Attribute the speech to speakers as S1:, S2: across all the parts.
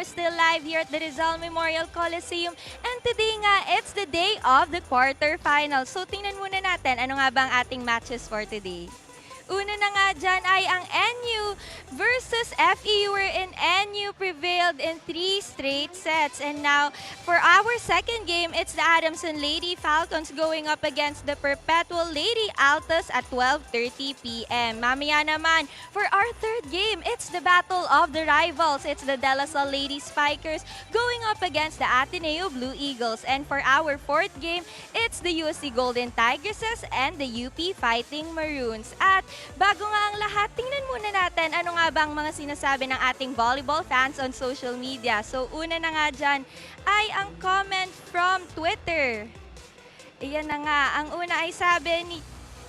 S1: We're still live here at the Rizal Memorial Coliseum. And today nga, it's the day of the quarterfinals. So tingnan muna natin, ano nga ba ang ating matches for today? Una na nga dyan ay ang NU versus FEU, wherein NU prevailed in 3 straight sets. And now, for our second game, it's the Adamson Lady Falcons going up against the Perpetual Lady Altas at 12:30 p.m. Mamaya naman, for our third game, it's the Battle of the Rivals. It's the De La Salle Lady Spikers going up against the Ateneo Blue Eagles. And for our fourth game, it's the USC Golden Tigresses and the UP Fighting Maroons. At bago nga ang lahat, tingnan muna natin ano nga bang mga sinasabi ng ating volleyball fans on social media. So una na nga dyan ay ang comment from Twitter. Iyan na nga, ang una ay sabi ni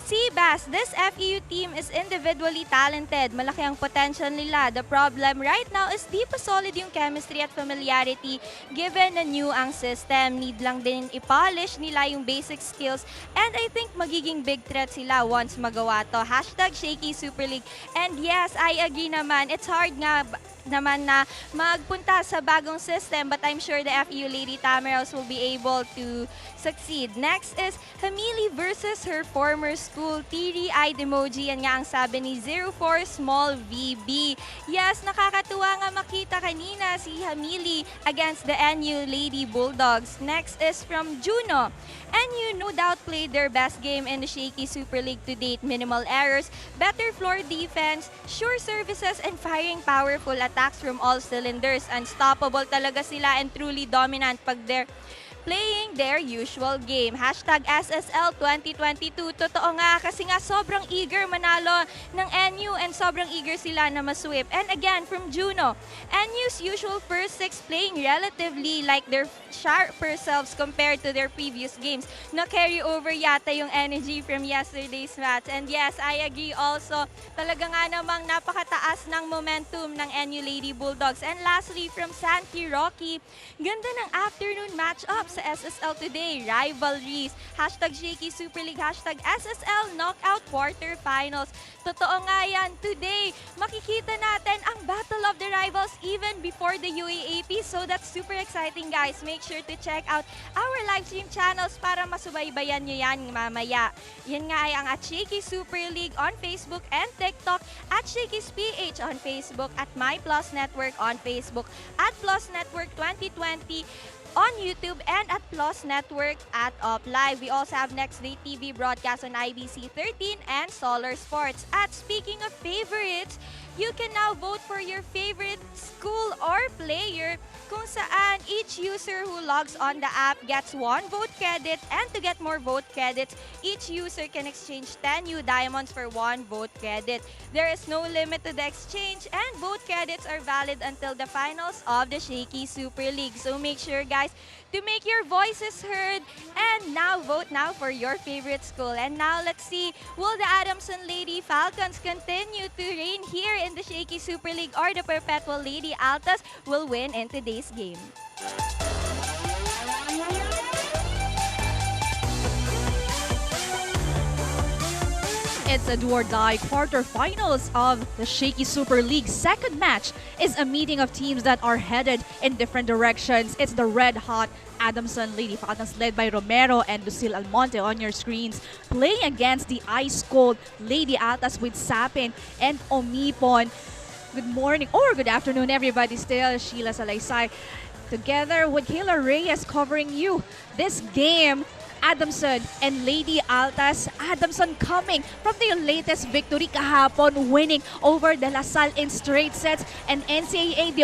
S1: Seabass, this FEU team is individually talented. Malaki ang potential nila. The problem right now is di pa solid yung chemistry at familiarity given na new ang system. Need lang din i-polish nila yung basic skills and I think magiging big threat sila once magawa to. Hashtag Shakey Super League. And yes, I agree naman. It's hard nga naman na magpunta sa bagong system but I'm sure the FEU Lady Tameros will be able to succeed. Next is Hamili versus her former school. Teary-eyed emoji. Yan nga ang sabi ni 04 Small VB. Yes, nakakatuwa nga makita kanina si Hamili against the NU Lady Bulldogs. Next is from Juno. NU no doubt played their best game in the Shaky Super League to date. Minimal errors, better floor defense, sure services, and firing powerful attacks from all cylinders. Unstoppable talaga sila and truly dominant pag they're playing their usual game. Hashtag SSL 2022. Totoo nga kasi nga sobrang eager manalo ng NU and sobrang eager sila na masweep. And again, from Juno, NU's usual first six playing relatively like their sharper selves compared to their previous games. Na-carry over yata yung energy from yesterday's match. And yes, I agree also. Talaga nga namang napakataas ng momentum ng NU Lady Bulldogs. And lastly, from Santi Rocky, ganda ng afternoon match-up sa SSL today. Rivalries. Hashtag Shaky Super League. Hashtag SSL Knockout Quarterfinals. Totoo nga yan. Today, makikita natin ang Battle of the Rivals even before the UAAP. So that's super exciting, guys. Make sure to check out our live stream channels para masubaybayan nyo yan mamaya. Yan nga ay ang at Shaky Super League on Facebook and TikTok, at Shakeys PH on Facebook, at My Plus Network on Facebook, at Plus Network 2020 on YouTube, and at Plus Network at UpLive. We also have Next Day TV broadcast on IBC 13 and Solar Sports. At speaking of favorites, you can now vote for your favorite school or player kung saan each user who logs on the app gets 1 vote credit, and to get more vote credits, each user can exchange 10 new diamonds for 1 vote credit. There is no limit to the exchange and vote credits are valid until the finals of the Shaky Super League. So make sure, guys, to make your voices heard and now vote now for your favorite school. And now let's see, will the Adamson Lady Falcons continue to reign here in the Shaky Super League, or the Perpetual Lady Altas will win in today's game?
S2: It's a do-or-die quarterfinals of the Shaky Super League. Second match is a meeting of teams that are headed in different directions. It's the red-hot Adamson Lady Falcons led by Romero and Lucille Almonte on your screens, playing against the ice-cold Lady Altas with Sapin and Omipon. Good morning or good afternoon, everybody. Still, Sheila Salaysay together with Kayla Reyes covering you. This game, Adamson and Lady Altas. Adamson coming from their latest victory kahapon, winning over De La Salle in straight sets, and NCAA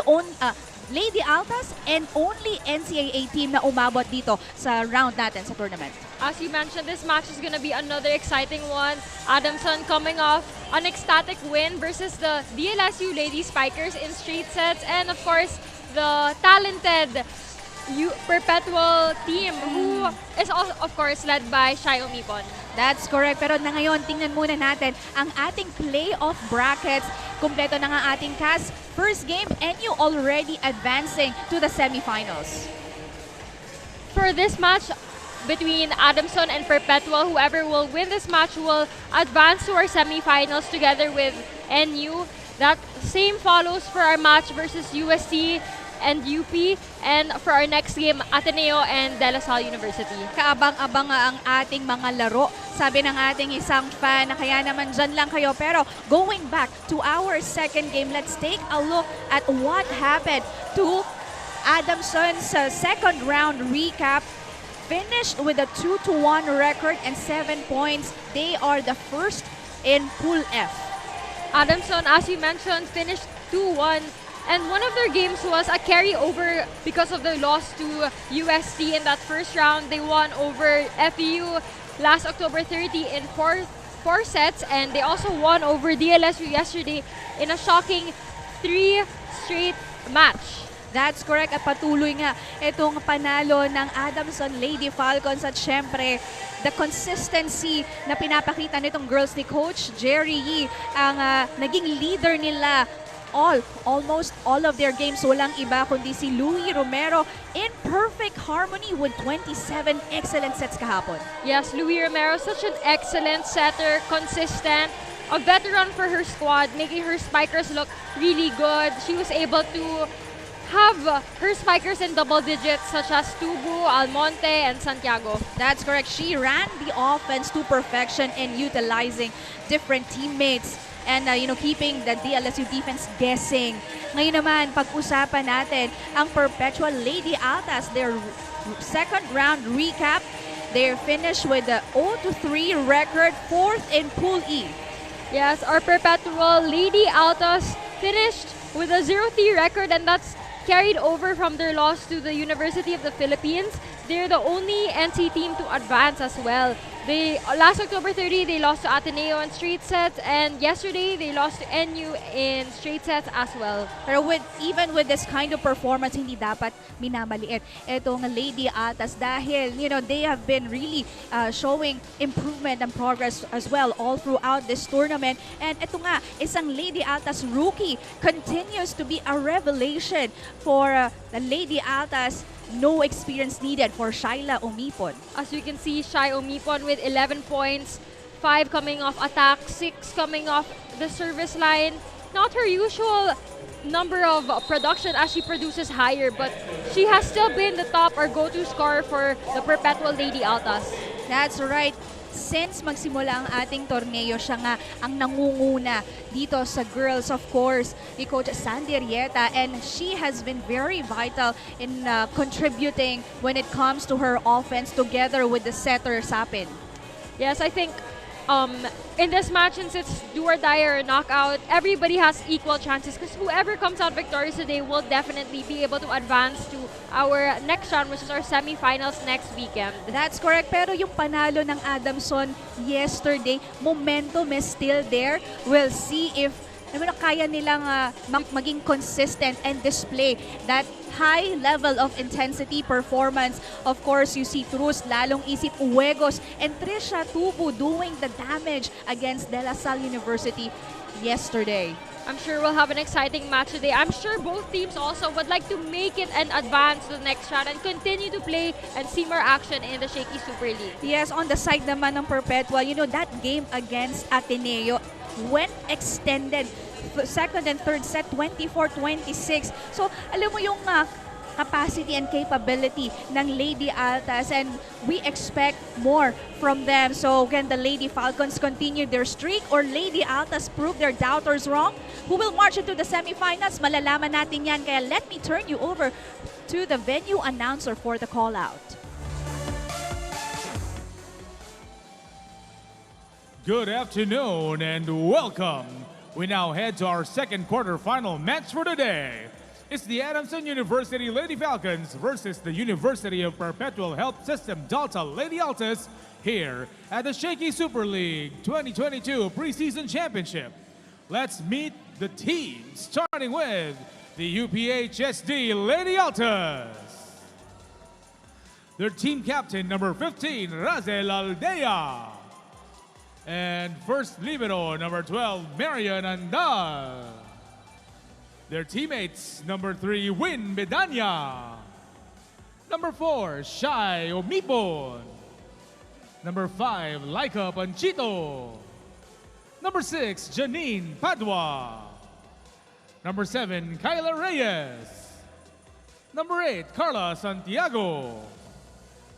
S2: Lady Altas and only NCAA team na umabot dito sa round natin sa tournament.
S3: As you mentioned, this match is going to be another exciting one. Adamson coming off an ecstatic win versus the DLSU Lady Spikers in straight sets, and of course, the talented Perpetual team who is also, of course, led by Shai Omipon.
S2: That's correct. Pero na ngayon, tingnan muna natin ang ating playoff brackets. Kumpleto na nga ating cast. First game, NU already advancing to the semifinals.
S3: For this match between Adamson and Perpetual, whoever will win this match will advance to our semifinals together with NU. That same follows for our match versus USC. and UP. And for our next game, Ateneo and De La Salle University.
S2: Kaabang-abang nga ang ating mga laro. Sabi ng ating isang fan na kaya naman dyan lang kayo. Pero going back to our second game, let's take a look at what happened to Adamson's second round recap. Finished with a 2-1 record and 7 points. They are the first in Pool F.
S3: Adamson, as you mentioned, finished 2-1. And one of their games was a carryover because of their loss to UST in that first round. They won over FEU last October 30 in four sets. And they also won over DLSU yesterday in a shocking 3 straight match.
S2: That's correct at patuloy nga itong panalo ng Adamson Lady Falcons at syempre the consistency na pinapakita nitong girls ni Coach Jerry Yee ang naging leader nila almost all of their games. Walang iba kundi si Louie Romero in perfect harmony with 27 excellent sets kahapon.
S3: Yes, Louie Romero, such an excellent setter, consistent, a veteran for her squad, making her spikers look really good. She was able to have her spikers in double digits such as Tubu, Almonte, and Santiago.
S2: That's correct. She ran the offense to perfection in utilizing different teammates and keeping the DLSU defense guessing. Ngayon naman, pag-usapan natin ang Perpetual Lady Altas, their second round recap. They're finished with a 0-3 record, 4th in Pool E.
S3: Yes, our Perpetual Lady Altas finished with a 0-3 record, and that's carried over from their loss to the University of the Philippines. They're the only NC team to advance as well. Last October 30, they lost to Ateneo in straight sets, and yesterday they lost to NU in straight sets as well.
S2: Pero even with this kind of performance, hindi dapat minamaliit itong Lady Altas dahil they have been really showing improvement and progress as well all throughout this tournament. And ito nga, isang Lady Altas rookie continues to be a revelation for the Lady Altas. No experience needed for Shyla Umipon.
S3: As you can see, Shy Umipon with 11 points, 5 coming off attack, 6 coming off the service line. Not her usual number of production as she produces higher, but she has still been the top or go-to scorer for the Perpetual Lady Altas.
S2: That's right. Since magsimula ang ating torneo, siya nga ang nangunguna dito sa girls, of course, ni Coach Sandy Rieta, and she has been very vital in contributing when it comes to her offense together with the setter Sapin.
S3: Yes, I think in this match, since it's do or die or knockout, everybody has equal chances because whoever comes out victorious today will definitely be able to advance to our next round, which is our semifinals next weekend.
S2: That's correct. Pero yung panalo ng Adamson yesterday, momentum is still there. We'll see if kaya nilang maging consistent and display that high level of intensity performance. Of course, you see Cruz, lalong isip Uegos, and Trisha Tubu doing the damage against De La Salle University yesterday.
S3: I'm sure we'll have an exciting match today. I'm sure both teams also would like to make it and advance to the next round and continue to play and see more action in the Shaky Super League.
S2: Yes, on the side naman ng Perpetual, that game against Ateneo went extended. Second and third set, 24-26. So, alam mo yung capacity and capability ng Lady Altas, and we expect more from them. So, can the Lady Falcons continue their streak, or Lady Altas prove their doubters wrong? Who will march into the semifinals? Malalaman natin yan. Kaya let me turn you over to the venue announcer for the call-out.
S4: Good afternoon and welcome. We now head to our second quarterfinal match for today. It's the Adamson University Lady Falcons versus the University of Perpetual Health System Delta Lady Altas here at the Shaky Super League 2022 Preseason Championship. Let's meet the teams, starting with the UPHSD Lady Altas. Their team captain, number 15, Razel Aldea. And first libero, number 12, Marian Andal. Their teammates, number 3, Win Bedanya. Number 4, Shai Omipon. Number 5, Laika Panchito. Number 6, Janine Padua. Number 7, Kyla Reyes. Number 8, Carla Santiago.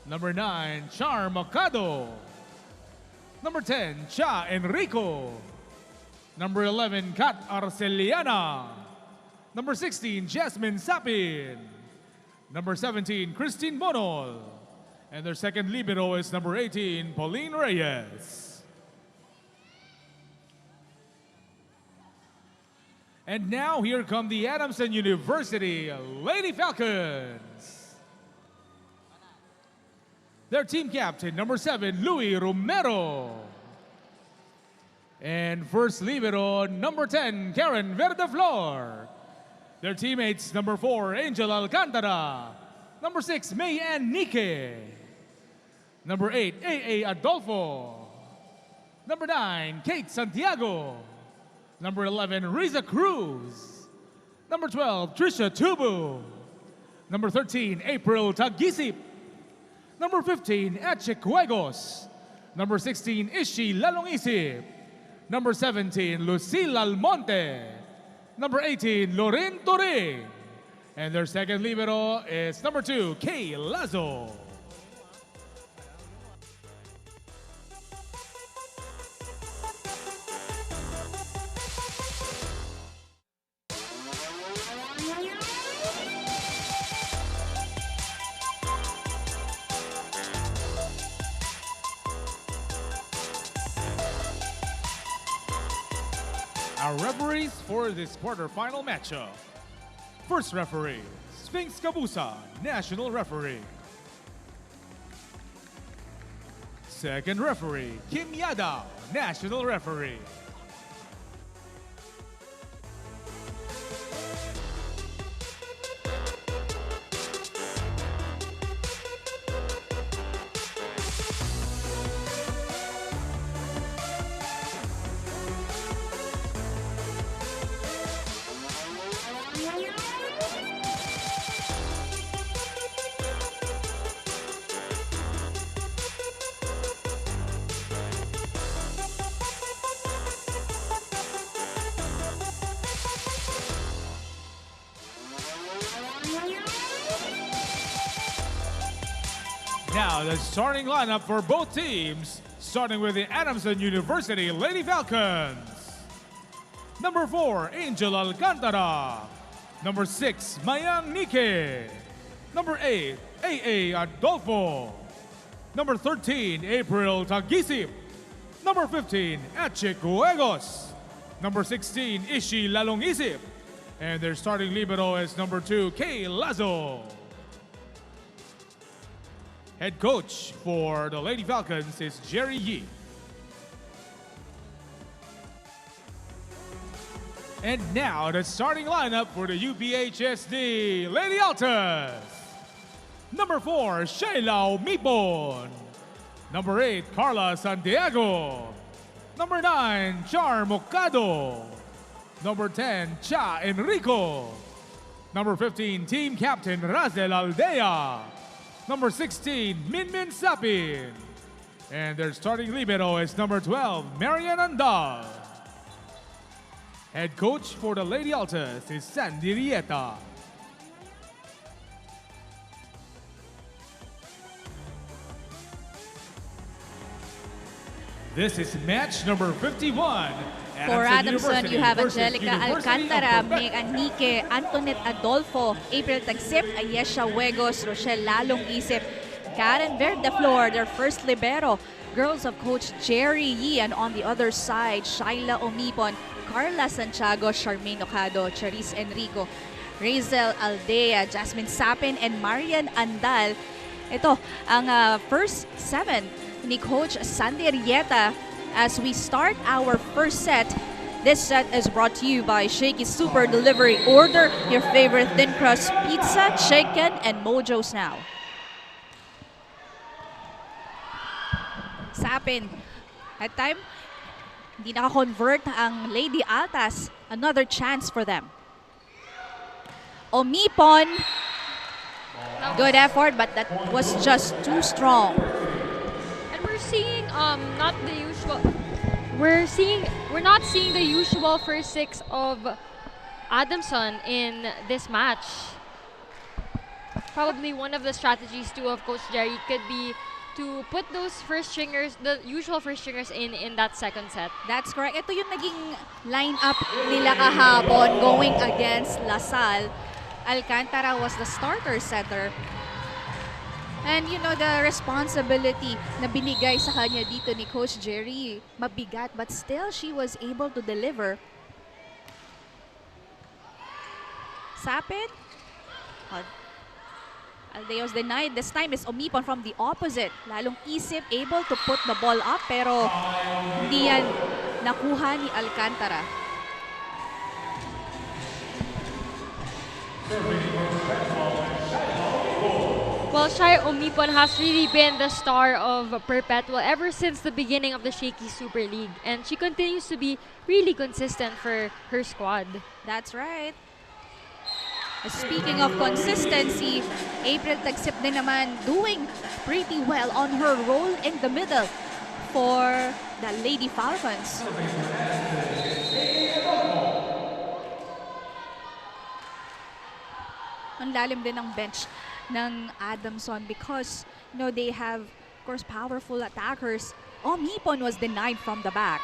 S4: Number 9, Char Mercado. Number 10, Cha Enrico. Number 11, Kat Arceliana. Number 16, Jasmine Sapin. Number 17, Christine Bonol. And their second libero is number 18, Pauline Reyes. And now here come the Adamson University Lady Falcons. Their team captain, number 7, Louis Romero. And first libero, number 10, Karen Verdeflor. Their teammates, number 4, Angel Alcantara. Number 6, Mayanne Nike. Number 8, A.A. Adolfo. Number 9, Kate Santiago. Number 11, Riza Cruz. Number 12, Trisha Tubu. Number 13, April Tagisip. Number 15, Eche Cuegos. Number 16, Ishi Lalongisip. Number 17, Lucille Almonte. Number 18, Lorin Torin. And their second libero is number 2, Kay Lazo. Our referees for this quarterfinal matchup. First referee, Sphinx Cabusa, National Referee. Second referee, Kim Yada, National Referee. Now the starting lineup for both teams, starting with the Adamson University Lady Falcons. Number 4, Angel Alcantara. Number 6, Mayanne Nike. Number 8, A.A. Adolfo. Number 13, April Tagisip. Number 15, Eche Cuegos. Number 16, Ishi Lalongisip. And their starting libero is number 2, Kay Lazo. Head coach for the Lady Falcons is Jerry Yee. And now the starting lineup for the UPHSD Lady Altas. Number 4, Shayla Omipon. Number 8, Carla Santiago. Number 9, Char Mercado. Number 10, Cha Enrico. Number 15, team captain Razel Aldea. Number 16, Minmin Sapin. And their starting libero is number 12, Marian Andal. Head coach for the Lady Altas is Sandy Rieta. This is match number 51.
S2: For Adamson, you have
S4: versus
S2: Angelica
S4: University of
S2: Alcantara,
S4: Quebec.
S2: Meg Anike, Antoinette Adolfo, April Tagsip, Ayesha Huegos, Rochelle Lalong Isip, Karen Verdeflor, their first libero. Girls of Coach Jerry Yee, and on the other side, Shayla Omipon, Carla Santiago, Charmaine Ocado, Charis Enrico, Razel Aldea, Jasmine Sapin, and Marian Andal. Ito ang first 7 ni Coach Sandy Rieta. As we start our first set, this set is brought to you by Shakey's Super Delivery. Order your favorite thin crust pizza, chicken, and mojos now. Sapin, at time, hindi naka-convert ang Lady Altas. Another chance for them. Omipon, good effort, but that was just too strong.
S3: And we're seeing not the usual. We're not seeing the usual first 6 of Adamson in this match. Probably one of the strategies too of Coach Jerry could be to put those first stringers, the usual first stringers in that second set.
S2: That's correct. Ito yung naging lineup nila kahapon going against Lasal. Alcantara was the starter setter. And you know, the responsibility na binigay sa kanya dito ni Coach Jerry, mabigat, but still she was able to deliver. Sapin. Aldeo's denied. This time is Omipon from the opposite. Lalong isip, able to put the ball up, pero hindi yan nakuha ni Alcantara.
S3: Well, Shai Omipon has really been the star of Perpetual ever since the beginning of the Shakeys Super League. And she continues to be really consistent for her squad.
S2: That's right. Speaking of consistency, April Tagsip din naman doing pretty well on her role in the middle for the Lady Falcons. Ang lalim din ng bench ng Adamson because you know, they have, of course, powerful attackers. Omipon was denied from the back.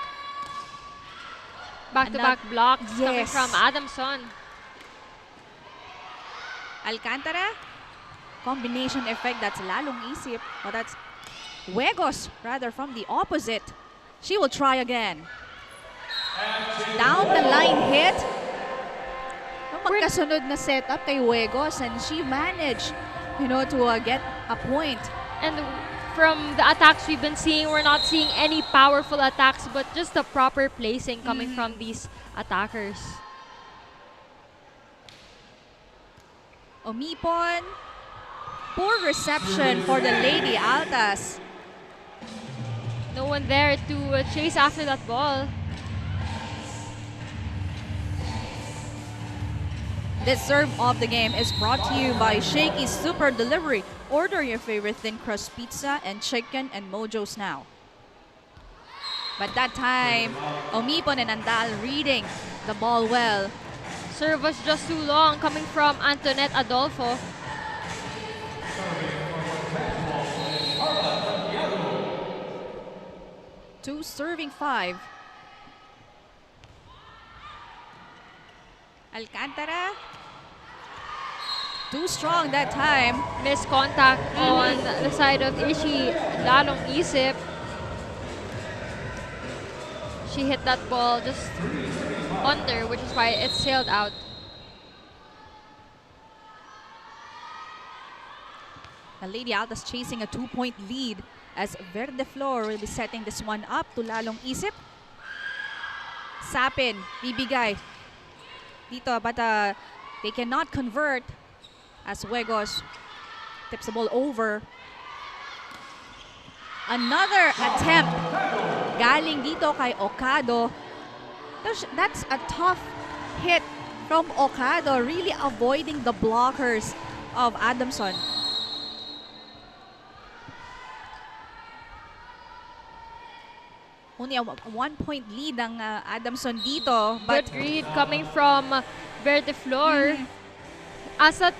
S3: Back-to-back blocks coming
S2: Yes.
S3: from Adamson.
S2: Alcantara, combination effect, that's lalong isip. Oh, that's Huegos, rather, from the opposite. She will try again. Down the line hit. Yung magkasunod na setup kay Huegos and she managed, you know, to get a point.
S3: And from the attacks we've been seeing, we're not seeing any powerful attacks, but just the proper placing coming from these attackers.
S2: Omipon, poor reception for the Lady Altas.
S3: No one there to chase after that ball.
S2: This serve of the game is brought to you by Shakey's Super Delivery. Order your favorite thin crust pizza and chicken and mojos now. But that time, Omipon and Andal reading the ball well.
S3: Serve was just too long coming from Antoinette Adolfo.
S2: Two serving 5. Alcantara. Too strong that time.
S3: Missed contact on the side of Ishi Lalong Isip. She hit that ball just under, which is why it sailed out.
S2: The Lady Altas chasing a 2-point lead as Verde Flor will be setting this one up to Lalong Isip. Sapin, bibigay. Dito, but they cannot convert as Huegos tips the ball over. Another attempt galing dito kay Ocado. That's a tough hit from Ocado, really avoiding the blockers of Adamson. Only a 1-point lead ang Adamson dito. But
S3: Good read coming from Verde Flor. As that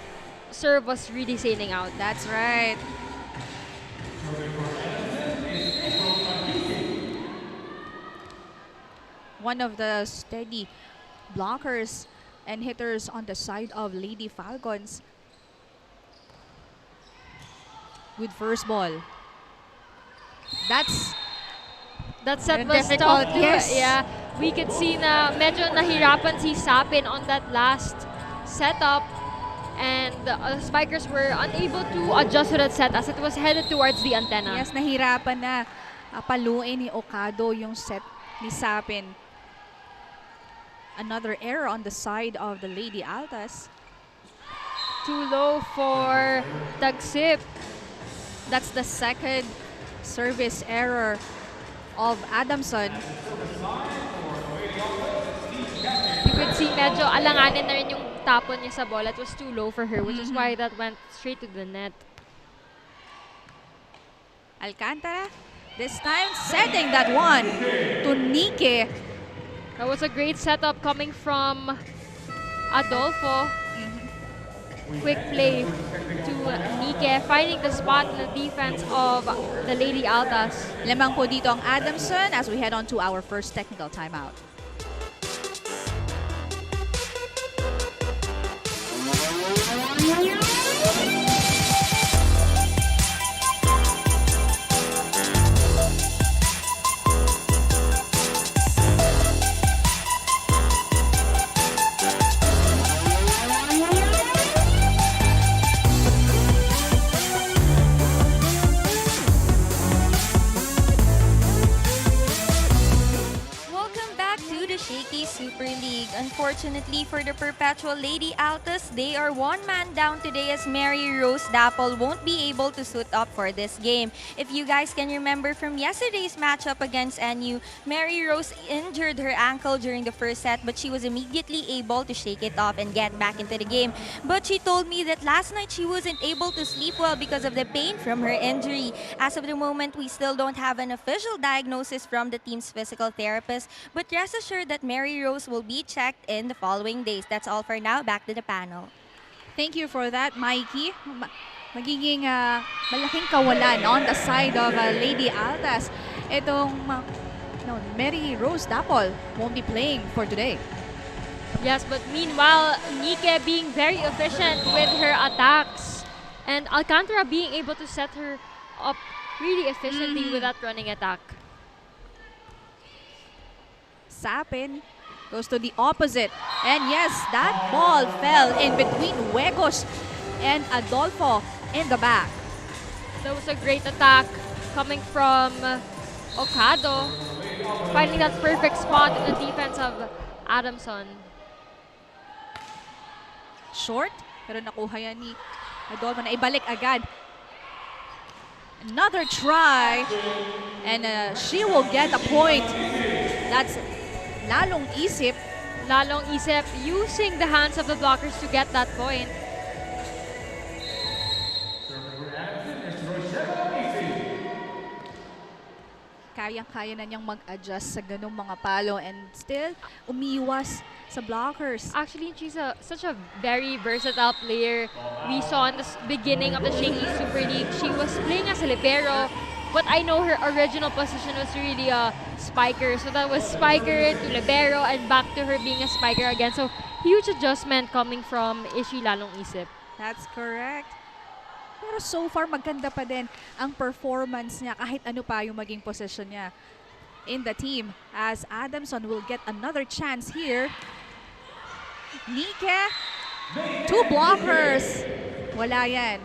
S3: serve was really sailing out.
S2: that's right. One of the steady blockers and hitters on the side of Lady Falcons. Good first ball.
S3: That set
S2: Very
S3: was
S2: difficult,
S3: tough.
S2: yes.
S3: Yeah, we could see na medyo nahirapan si Sapin on that last setup. And the spikers were unable to adjust to that set as it was headed towards the antenna.
S2: Yes, nahirapan na paluin ni Ocado yung set ni Sapin. Another error on the side of the Lady Altas.
S3: Too low for Tagsip.
S2: That's the second service error of Adamson.
S3: You could see medyo alanganin na rin yung tapon niya sa ball. It was too low for her, which is why that went straight to the net.
S2: Alcantara, this time setting that one to Nike.
S3: That was a great setup coming from Adolfo. Quick play to Nike, finding the spot in the defense of the Lady Altas.
S2: Lamang po dito ang Adamson as we head on to our first technical timeout.
S1: Welcome back to the Shakeys Super League. Unfortunately for the Perpetual Lady Altas, they are one man down today as Mary Rose Dapple won't be able to suit up for this game. If you guys can remember from yesterday's matchup against NU, Mary Rose injured her ankle during the first set, but she was immediately able to shake it off and get back into the game. But she told me that last night she wasn't able to sleep well because of the pain from her injury. As of the moment, we still don't have an official diagnosis from the team's physical therapist, but rest assured that Mary Rose will be checked in the following days. That's all for now. Back to the panel.
S2: Thank you for that, Mikey. Magiging malaking kawalan on the side of Lady Altas. Itong Mary Rose Dapple won't be playing for today.
S3: Yes, but meanwhile, Nike being very efficient with her attacks. And Alcantara being able to set her up really efficiently with that running attack.
S2: Sapin goes to the opposite. And yes, that ball fell in between Huegos and Adolfo in the back.
S3: That was a great attack coming from Okado, finding that perfect spot in the defense of Adamson.
S2: Short, pero nakuha yan ni Adolfo na ibalik agad. Another try, and she will get a point. That's lalong isip.
S3: Lalong isip using the hands of the blockers to get that point.
S2: Kayang-kaya na niyang mag-adjust sa ganung mga palo and still umiwas sa blockers.
S3: Actually, she's such a very versatile player. We saw in the beginning of the Shakeys Super League, she was playing as a libero, but I know her original position was really a spiker. So that was spiker to libero and back to her being a spiker again. So huge adjustment coming from Ishi Lalong Isip.
S2: That's correct. Pero so far, maganda pa din ang performance niya kahit ano pa yung maging position niya in the team as Adamson will get another chance here. Nike, two blockers. Wala yan.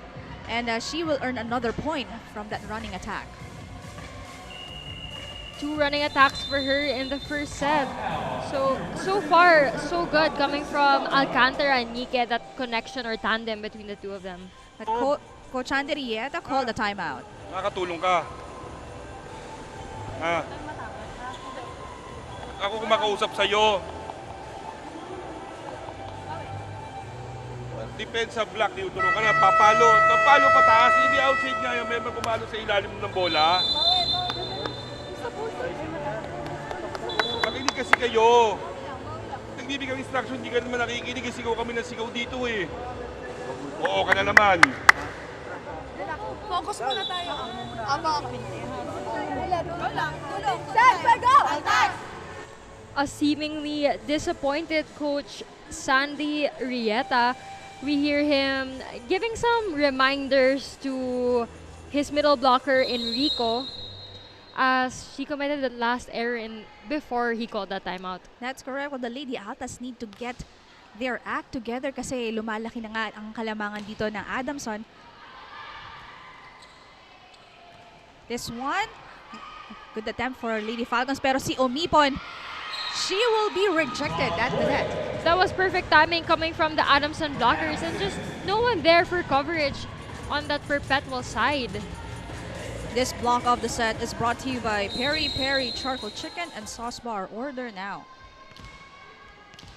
S2: And she will earn another point from that running attack.
S3: Two running attacks for her in the first set. So far, so good coming from Alcantara and Nike, that connection or tandem between the two of them.
S2: But Coach Andrieta called the timeout.
S5: Nakakatulong ka. Ako kumakausap sa'yo. Defense sa block, tinutulong ka na. Papalo pataas. Hindi outside niya yung member pumalo sa ilalim ng bola. Makinig kasi kayo. Nagbibigay instruction, hindi ka naman nakikinig. Sigaw kami ng sigaw dito eh. Oo ka na naman.
S6: Focus muna tayo.
S3: A seemingly disappointed coach Sandy Rieta. We hear him giving some reminders to his middle blocker Enrico as she committed the last error before he called that timeout.
S2: That's correct. Well, the Lady Altas need to get their act together kasi lumalaki na nga ang kalamangan dito ng Adamson. This one, good attempt for Lady Falcons, pero si Omipon, she will be rejected at the net.
S3: That was perfect timing coming from the Adamson blockers and just no one there for coverage on that Perpetual side.
S2: This block of the set is brought to you by Peri Peri Charcoal Chicken and Sauce Bar. Order now.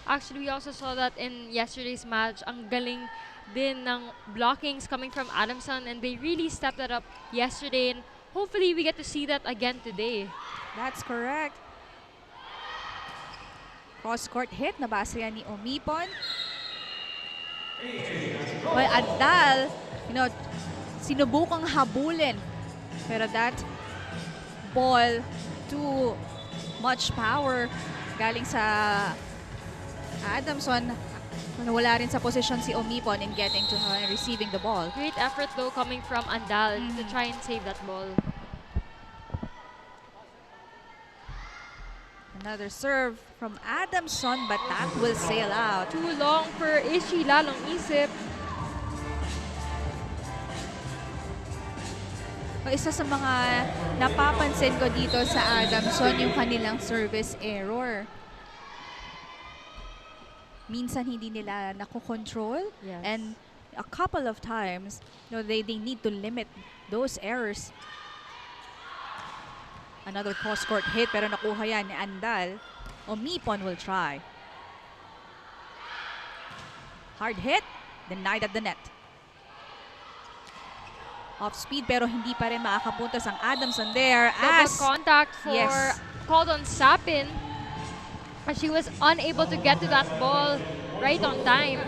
S3: Actually, we also saw that in yesterday's match. Ang galing din ng blockings coming from Adamson and they really stepped that up yesterday. And hopefully, we get to see that again today.
S2: That's correct. Cross-court hit. Nabasa yan ni Omipon. Well, Adal, sinubukang habulin. Pero that ball, too much power galing sa Adamson. Wala rin sa posisyon si Omipon in getting to her and receiving the ball.
S3: Great effort though coming from Andal to try and save that ball.
S2: Another serve from Adamson, but that will sail out.
S3: Too long for Ishi lalong isip.
S2: Isa sa mga napapansin ko dito sa Adamson, yung kanilang service error. Minsan hindi nila nakokontrol,
S3: Yes.
S2: and a couple of times, they need to limit those errors. Another cross-court hit, pero nakuha yan ni Andal. Omipon will try. Hard hit, denied at the net. Off speed, pero hindi pa rin makakapuntas ang Adamson there
S3: Double
S2: as
S3: contact for
S2: yes.
S3: called on Sapin. And she was unable to get to that ball right on time.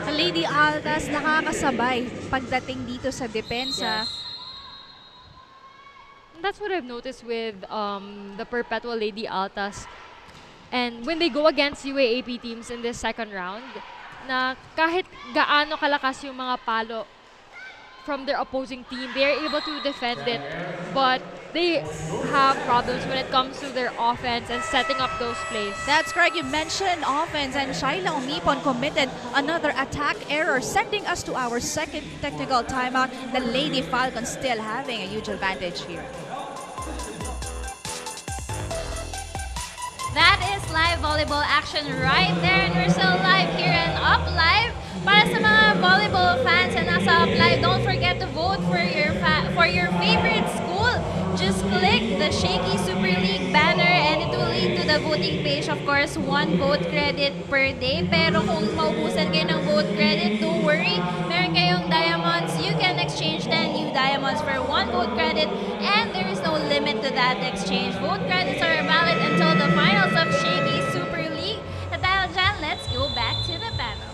S2: Sa Lady Altas nakakasabay pagdating dito sa depensa.
S3: Yes. And that's what I've noticed with the Perpetual Lady Altas. And when they go against UAAP teams in this second round, na kahit gaano kalakas yung mga palo from their opposing team, they're able to defend it. But they have problems when it comes to their offense and setting up those plays.
S2: That's correct. You mentioned offense, and Shaila Omipon committed another attack error, sending us to our second technical timeout. The Lady Falcons still having a huge advantage here.
S1: That is live volleyball action right there, and we're still live here and Up Live. Para sa mga volleyball fans na nasa Up Live, don't forget to vote for your favorite school. Just click the Shaky Super League banner and it will lead to the voting page. Of course, 1 vote credit per day. Pero kung maubusan kayo ng vote credit, don't worry. Meron kayong diamonds. You can exchange 10 new diamonds for 1 vote credit, and there is no limit to that exchange. Vote credits are valid until the finals of Shaky Super League. At dahil dyan, let's go back to the panel.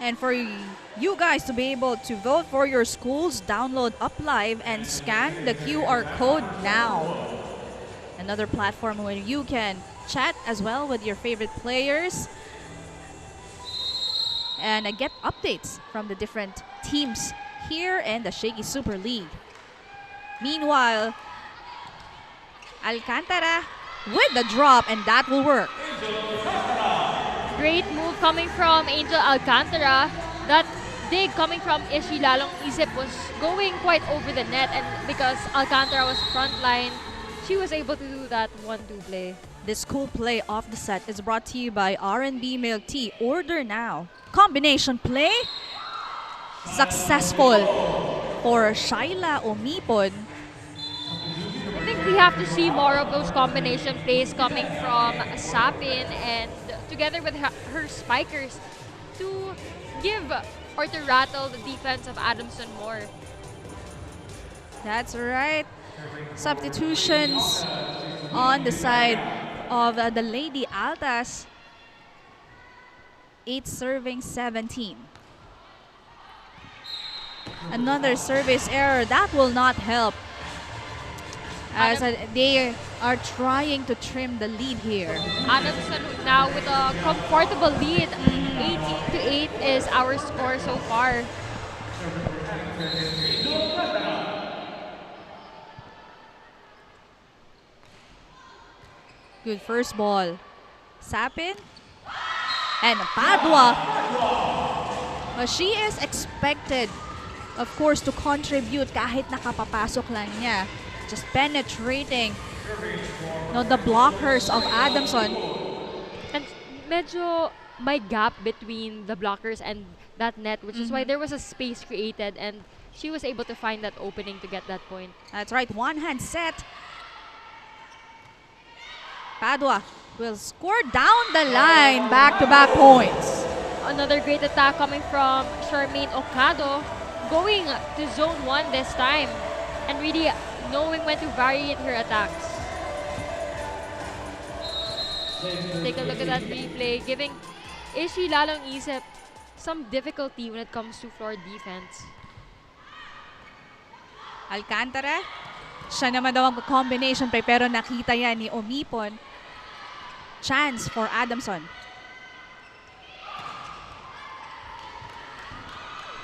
S2: And for you guys to be able to vote for your schools, download Up Live and scan the QR code now. Another platform where you can chat as well with your favorite players and get updates from the different teams here in the Shaky Super League. Meanwhile, Alcantara with the drop, and that will work.
S3: Great move coming from Angel Alcantara. That dig coming from Ishi lalong isip was going quite over the net, and because Alcantara was frontline, she was able to do that 1-2 play.
S2: This cool play off the set is brought to you by R&B Milk Tea. Order now. Combination play. Successful for Shaila Omipon.
S3: I think we have to see more of those combination plays coming from Sapin and together with her spikers to give or to rattle the defense of Adamson more.
S2: That's right. Substitutions on the side of the Lady Altas. 8 serving 17. Another service error. That will not help, as they are trying to trim the lead here.
S3: Adamson now with a comfortable lead. 18-8 is our score so far.
S2: Good first ball. Sapin and Padua. Well, she is expected, of course, to contribute kahit nakapapasok lang niya. Just penetrating the blockers of Adamson.
S3: And medyo may gap between the blockers and that net, which is why there was a space created and she was able to find that opening to get that point.
S2: That's right, one hand set. Padua will score down the line, back-to-back points.
S3: Another great attack coming from Charmaine Ocado, going to zone 1 this time and really knowing when to vary her attacks. Take a look at that replay, giving Ishi lalong isip some difficulty when it comes to floor defense.
S2: Alcantara, siya naman daw ang combination play pero nakita yan ni Omipon. Chance for Adamson.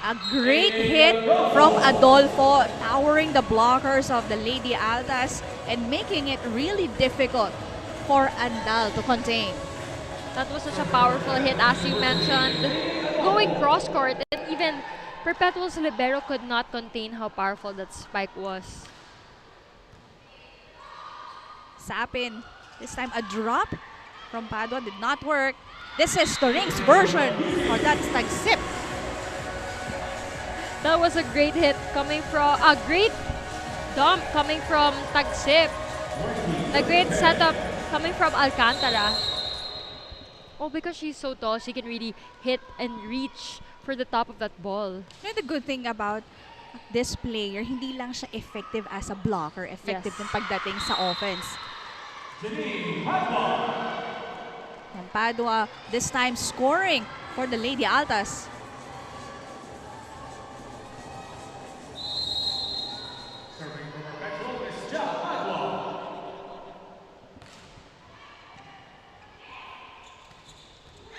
S2: A great hit from Adolfo, towering the blockers of the Lady Altas and making it really difficult for Andal to contain.
S3: That was such a powerful hit, as you mentioned. Going cross-court, and even Perpetual's libero could not contain how powerful that spike was.
S2: Sapin, this time a drop from Padua did not work. This is the Rings version of that tag-sip.
S3: That was a great hit coming from, a great dump coming from Tagsip. A great setup coming from Alcantara. Oh, because she's so tall, she can really hit and reach for the top of that ball.
S2: You know the good thing about this player, hindi lang siya effective as a blocker, effective
S3: Yes.
S2: din pagdating sa offense. And Padua this time scoring for the Lady Altas.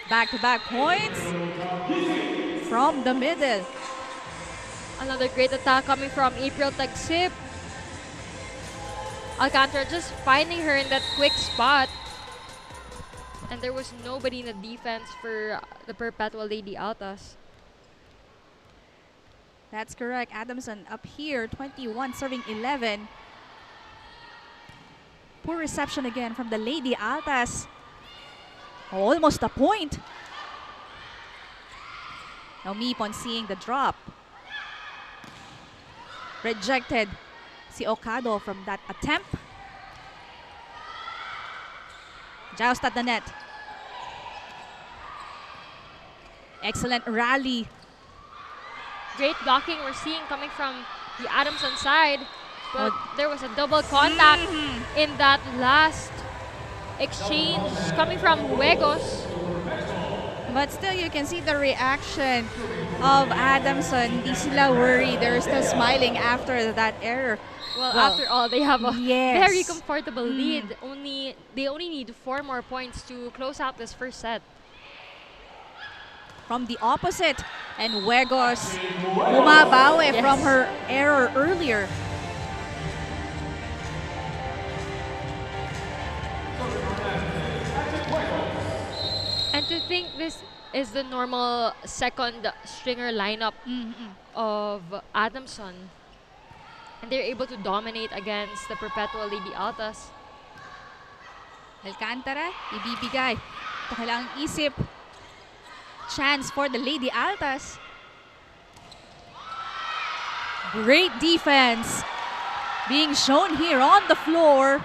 S2: Back-to-back points from the middle.
S3: Another great attack coming from April Tagsip. Alcantara just finding her in that quick spot. And there was nobody in the defense for the Perpetual Lady Altas.
S2: That's correct. Adamson up here, 21 serving 11. Poor reception again from the Lady Altas. Almost a point. Now Mipon seeing the drop. Rejected si Okado from that attempt. Joust at the net. Excellent rally.
S3: Great blocking we're seeing coming from the Adamson side. But there was a double contact in that last exchange coming from Huegos.
S2: But still, you can see the reaction of Adamson. Hindi sila worried. They're still smiling after that error.
S3: Well, after all, they have a
S2: yes.
S3: very comfortable lead. They only need 4 more points to close out this first set.
S2: From the opposite, and Huegos bumabawi
S3: Yes.
S2: from her error earlier.
S3: And to think this is the normal second stringer lineup of Adamson. And they're able to dominate against the Perpetual Lady Altas.
S2: Alcantara, ibibigay. Ito kailangang isip. Chance for the Lady Altas. Great defense being shown here on the floor.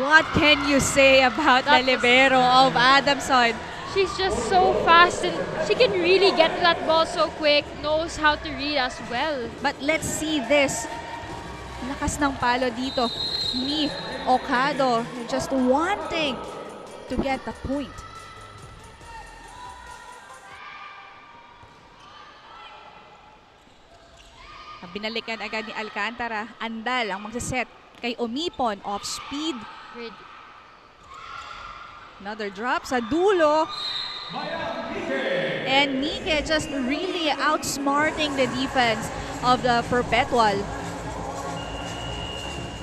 S2: What can you say about the
S3: That was-
S2: libero of Adamson?
S3: She's just so fast and she can really get to that ball so quick, knows how to read as well.
S2: But let's see this. Lakas ng palo dito ni Okado. Just wanting to get the point. Binalikan agad ni Alcantara. Andal ang magsaset kay Omipon off speed.
S3: Great.
S2: Another drop sa dulo. And Mike just really outsmarting the defense of the Perpetual.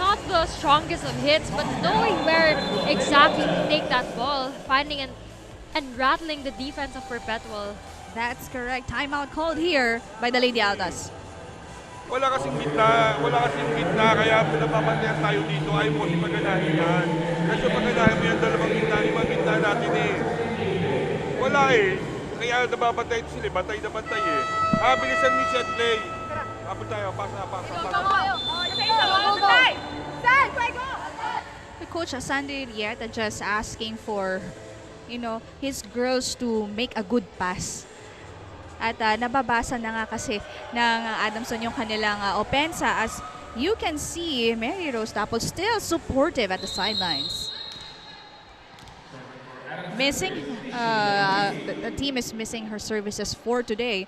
S3: Not the strongest of hits, but knowing where exactly to take that ball, finding and rattling the defense of Perpetual.
S2: That's correct. Timeout called here by the Lady Altas.
S5: Wala kasing gitna, kaya pinapapantayan tayo dito. Ayaw mo kasi paganahin yan. Kasi paganahin mo yan, dalawang gitna natin eh. Wala eh. Kaya nababantayan sila, bantay na bantay eh. Bilisan mo set play. Habol tayo, pasa.
S2: The coach Sandy Rieta just asking for, his girls to make a good pass. At nababasa na nga kasi ng Adamson yung kanilang opensa as you can see Mary Rose Dapol still supportive at the sidelines. The team is missing her services for today.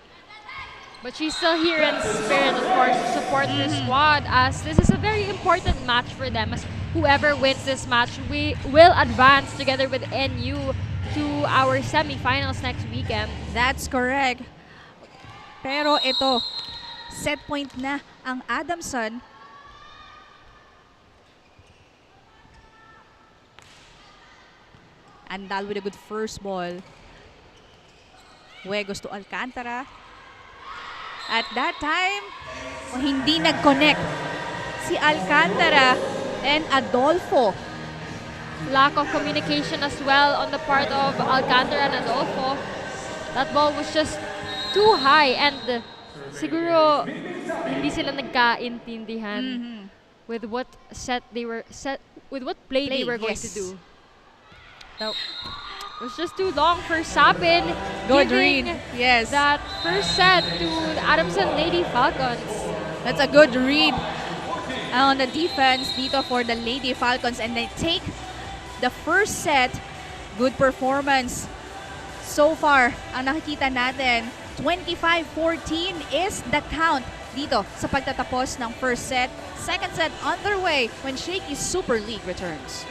S3: But she's still here in spirit, of course, to support her squad, as this is a very important match for them. As whoever wins this match, we will advance together with NU to our semifinals next weekend.
S2: That's correct. Pero ito, set point na ang Adamson. Andal with a good first ball. Huegos to Alcantara. At that time, hindi nag-connect si Alcantara and Adolfo.
S3: Lack of communication as well on the part of Alcantara and Adolfo. That ball was just too high, and siguro hindi sila nagkaintindihan with what play they were going to do. So, it was just too long for Sapin.
S2: Good
S3: giving
S2: read. Yes.
S3: That first set to the Adamson Lady Falcons.
S2: That's a good read on the defense dito for the Lady Falcons, and they take the first set. Good performance. So far, ang nakikita natin, 25-14 is the count dito sa pagtatapos ng first set. Second set underway when Shakeys Super League returns.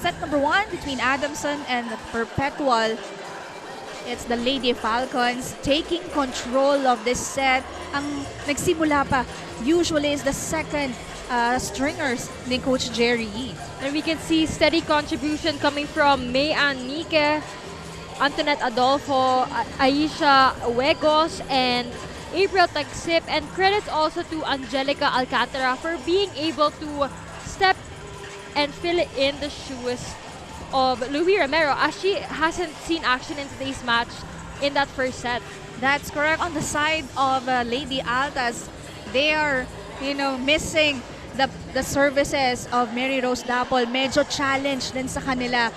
S2: Set number 1 between Adamson and Perpetual. It's the Lady Falcons taking control of this set. Ang nagsimula pa usually is the second stringers ni Coach Jerry Yee.
S3: And we can see steady contribution coming from May Ann Nike, Antoinette Adolfo, Aisha Huegos, and April Tagsip. And credits also to Angelica Alcantara for being able to step and fill in the shoes of Louis Romero, as she hasn't seen action in today's match in that first set.
S2: That's correct. On the side of Lady Altas, they are, missing the services of Mary Rose Dapol. Medyo challenge din sa kanila.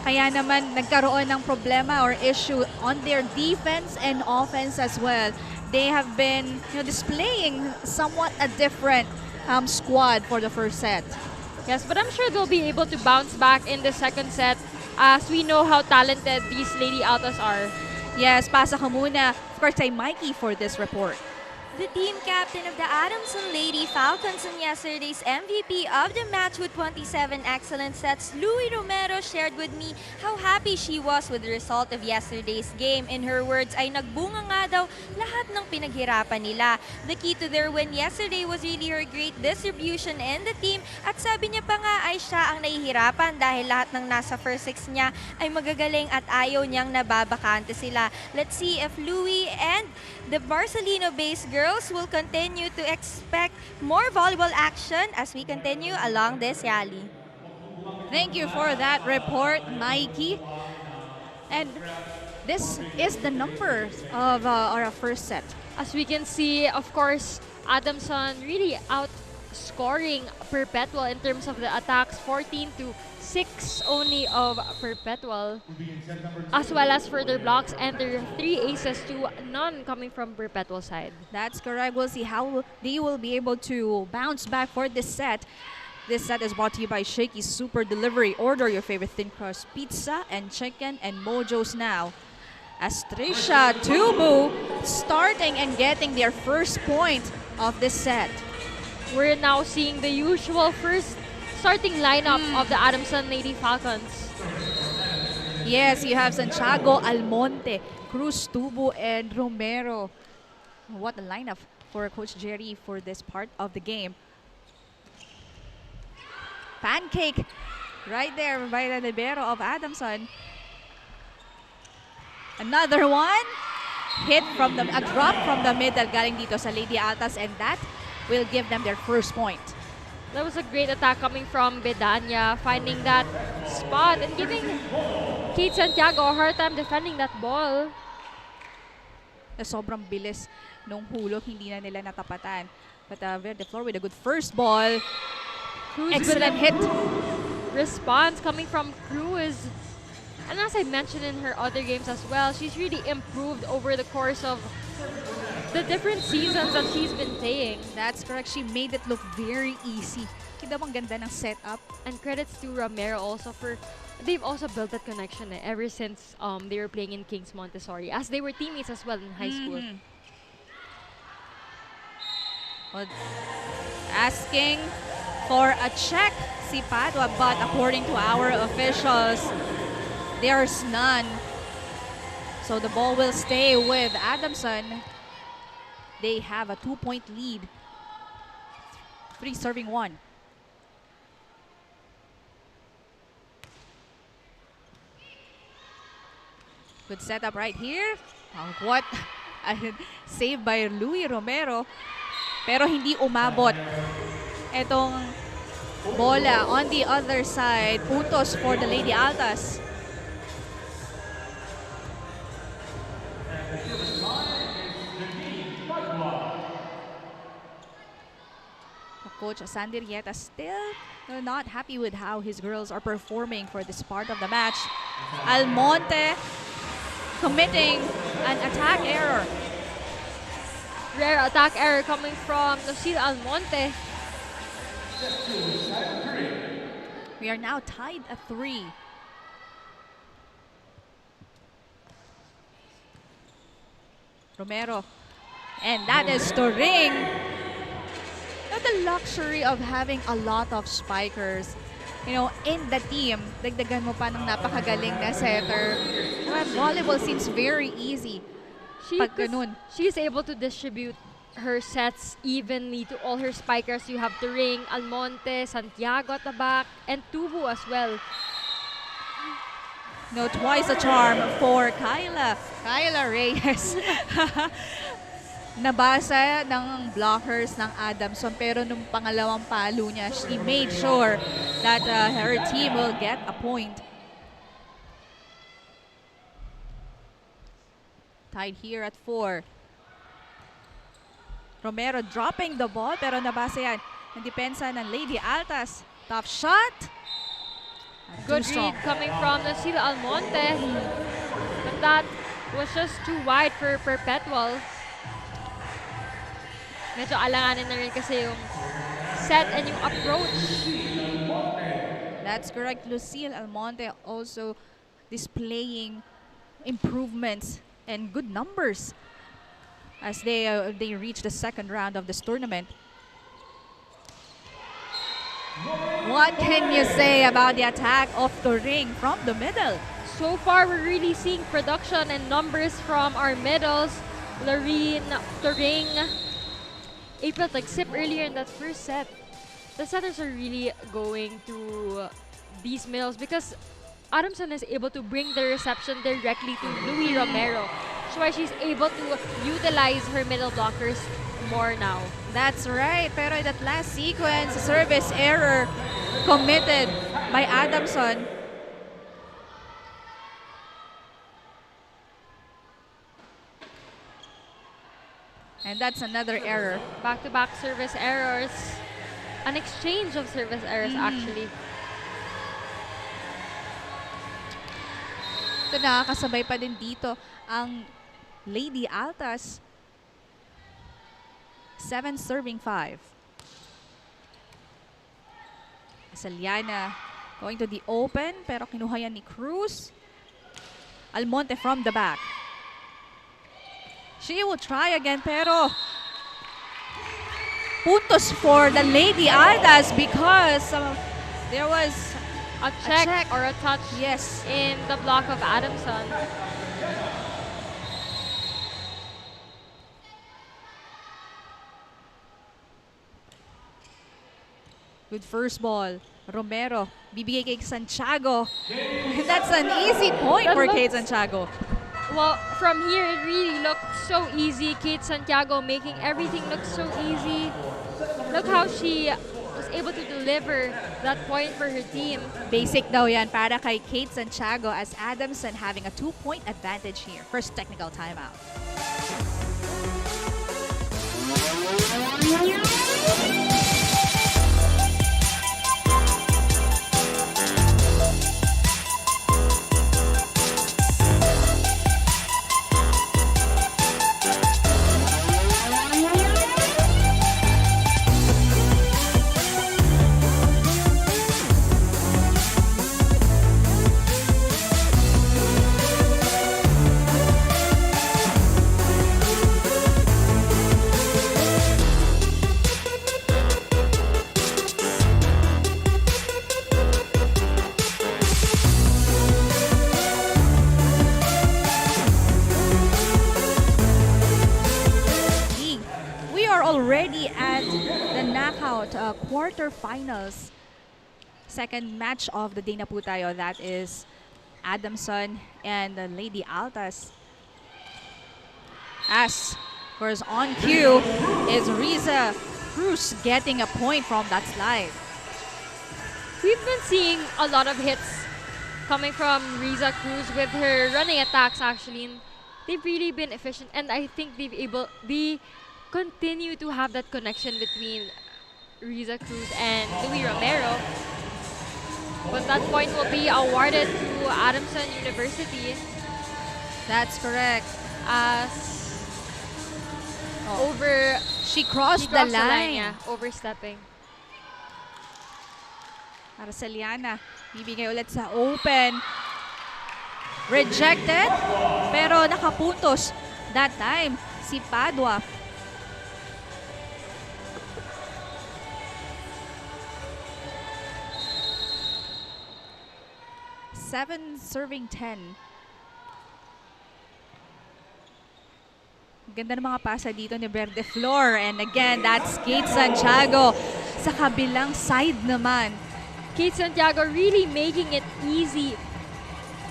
S2: Kaya naman nagkaroon ng problema or issue on their defense and offense as well. They have been displaying somewhat a different squad for the first set.
S3: Yes, but I'm sure they'll be able to bounce back in the second set, as we know how talented these Lady Altas are.
S2: Yes, pasa ka muna. Of course, kay Mikey for this report.
S1: The team captain of the Adamson Lady Falcons and yesterday's MVP of the match with 27 excellent sets, Louis Romero, shared with me how happy she was with the result of yesterday's game. In her words, ay nagbunga nga daw lahat ng pinaghirapan nila. The key to their win yesterday was really her great distribution in the team, at sabi niya pa nga ay siya ang nahihirapan dahil lahat ng nasa first six niya ay magagaling at ayaw niyang nababakante sila. Let's see if Louis and the Barcelino-based girls will continue to expect more volleyball action as we continue along this rally.
S2: Thank you for that report, Mikey. And this is the numbers of our first set.
S3: As we can see, of course, Adamson really outscoring Perpetual in terms of the attacks, 14-6 only of Perpetual, as well as further blocks, and there are 3 aces to none coming from Perpetual side.
S2: That's correct. We'll see how they will be able to bounce back for this set. This set is brought to you by Shakey's Super Delivery. Order your favorite thin crust pizza and chicken and mojos now. As Trisha Tubu starting and getting their first point of this set.
S3: We're now seeing the usual first starting lineup of the Adamson Lady Falcons.
S2: Yes, you have Santiago, Almonte, Cruz, Tubu, and Romero. What a lineup for Coach Jerry for this part of the game. Pancake right there by the libero of Adamson. Another one. Hit from a drop from the middle galing dito sa Lady Altas, and that will give them their first point.
S3: That was a great attack coming from Bedanya, finding that spot and giving Kate Santiago a hard time defending that ball.
S2: Sobrang bilis nung hulog, hindi na nila natapatan. But Verde Flor with a good first ball.
S3: Cruz
S2: Excellent hit.
S3: Response coming from Cruz. And as I mentioned in her other games as well, she's really improved over the course of the different seasons that she's been playing.
S2: That's correct. She made it look very easy. Kita mo ang ganda ng setup.
S3: And credits to Romero also for, they've also built that connection ever since they were playing in Kings Montessori, as they were teammates as well in high school.
S2: Well, asking for a check si Padua, but according to our officials, there's none. So the ball will stay with Adamson. They have a 2-point lead. 3 serving 1. Good setup right here. What? Saved by Louis Romero. Pero hindi umabot. Etong bola on the other side. Puntos for the Lady Altas. Coach Sandy Rieta still not happy with how his girls are performing for this part of the match. Almonte committing an attack error.
S3: Rare attack error coming from Lucille Almonte.
S2: We are now tied at 3. Romero. And that is the ring. Now the luxury of having a lot of spikers, you know, in the team. Dagdagan mo pa ng napakagaling na setter. Volleyball seems very easy. Pag ganun.
S3: She's able to distribute her sets evenly to all her spikers. You have the ring, Almonte, Santiago at the back, and Tubu as well.
S2: No, twice a charm for Kyla Reyes. Nabasa ng blockers ng Adamson, pero nung pangalawang palo niya, she made sure that her team will get a point. Tied here at 4. Romero dropping the ball, pero nabasa yan ng depensa ng Lady Altas. Tough shot.
S3: Good read coming from Lucille Almonte. But that was just too wide for Perpetual. Medyo alanganin na rin kasi yung set and yung approach.
S2: That's correct. Lucille Almonte also displaying improvements and good numbers as they reach the second round of this tournament. What can you say about the attack of the ring from the middle?
S3: So far, we're really seeing production and numbers from our middles. Lorene, Turing, April like sip earlier in that first set. The setters are really going to these middles because Adamson is able to bring the reception directly to Louis Romero. That's why she's able to utilize her middle blockers more now.
S2: That's right. Pero in that last sequence, service error committed by Adamson. And that's another error.
S3: Back-to-back service errors. An exchange of service errors, actually.
S2: Ito, nakakasabay pa din dito ang Lady Altas. 7 serving 5. Saliana going to the open, pero kinuha yan ni Cruz. Almonte from the back. She will try again, pero puntos for the Lady Altas because there was
S3: A check,
S2: check.
S3: or a touch
S2: yes.
S3: in the block of Adamson.
S2: Good first ball. Romero, bibigay kay Santiago. That's an easy point
S3: That
S2: for Kate
S3: looks-
S2: Santiago.
S3: Well, from here, it really looked so easy. Kate Santiago making everything look so easy. Look how she was able to deliver that point for her team.
S2: Basic daw yan para kay Kate Santiago as Adamson having a 2-point advantage here. First technical timeout. We are already at the knockout quarterfinals. Second match of the day na po tayo. That is Adamson and the Lady Altas. As, of course, on cue is Riza Cruz getting a point from that slide.
S3: We've been seeing a lot of hits coming from Riza Cruz with her running attacks, actually. And they've really been efficient, and I think they continue to have that connection between Riza Cruz and Louis Romero. But that point will be awarded to Adamson University
S2: That's correct.
S3: as
S2: She
S3: she
S2: crossed,
S3: crossed
S2: the line.
S3: yeah, overstepping.
S2: Arceliana, bibigay ulit sa open. Rejected, pero nakapuntos that time si Padua. Seven serving 10. Ganda ng mga pasa dito ni Verde Flor. And again, that's Kate Santiago. Sa kabilang side naman,
S3: Kate Santiago really making it easy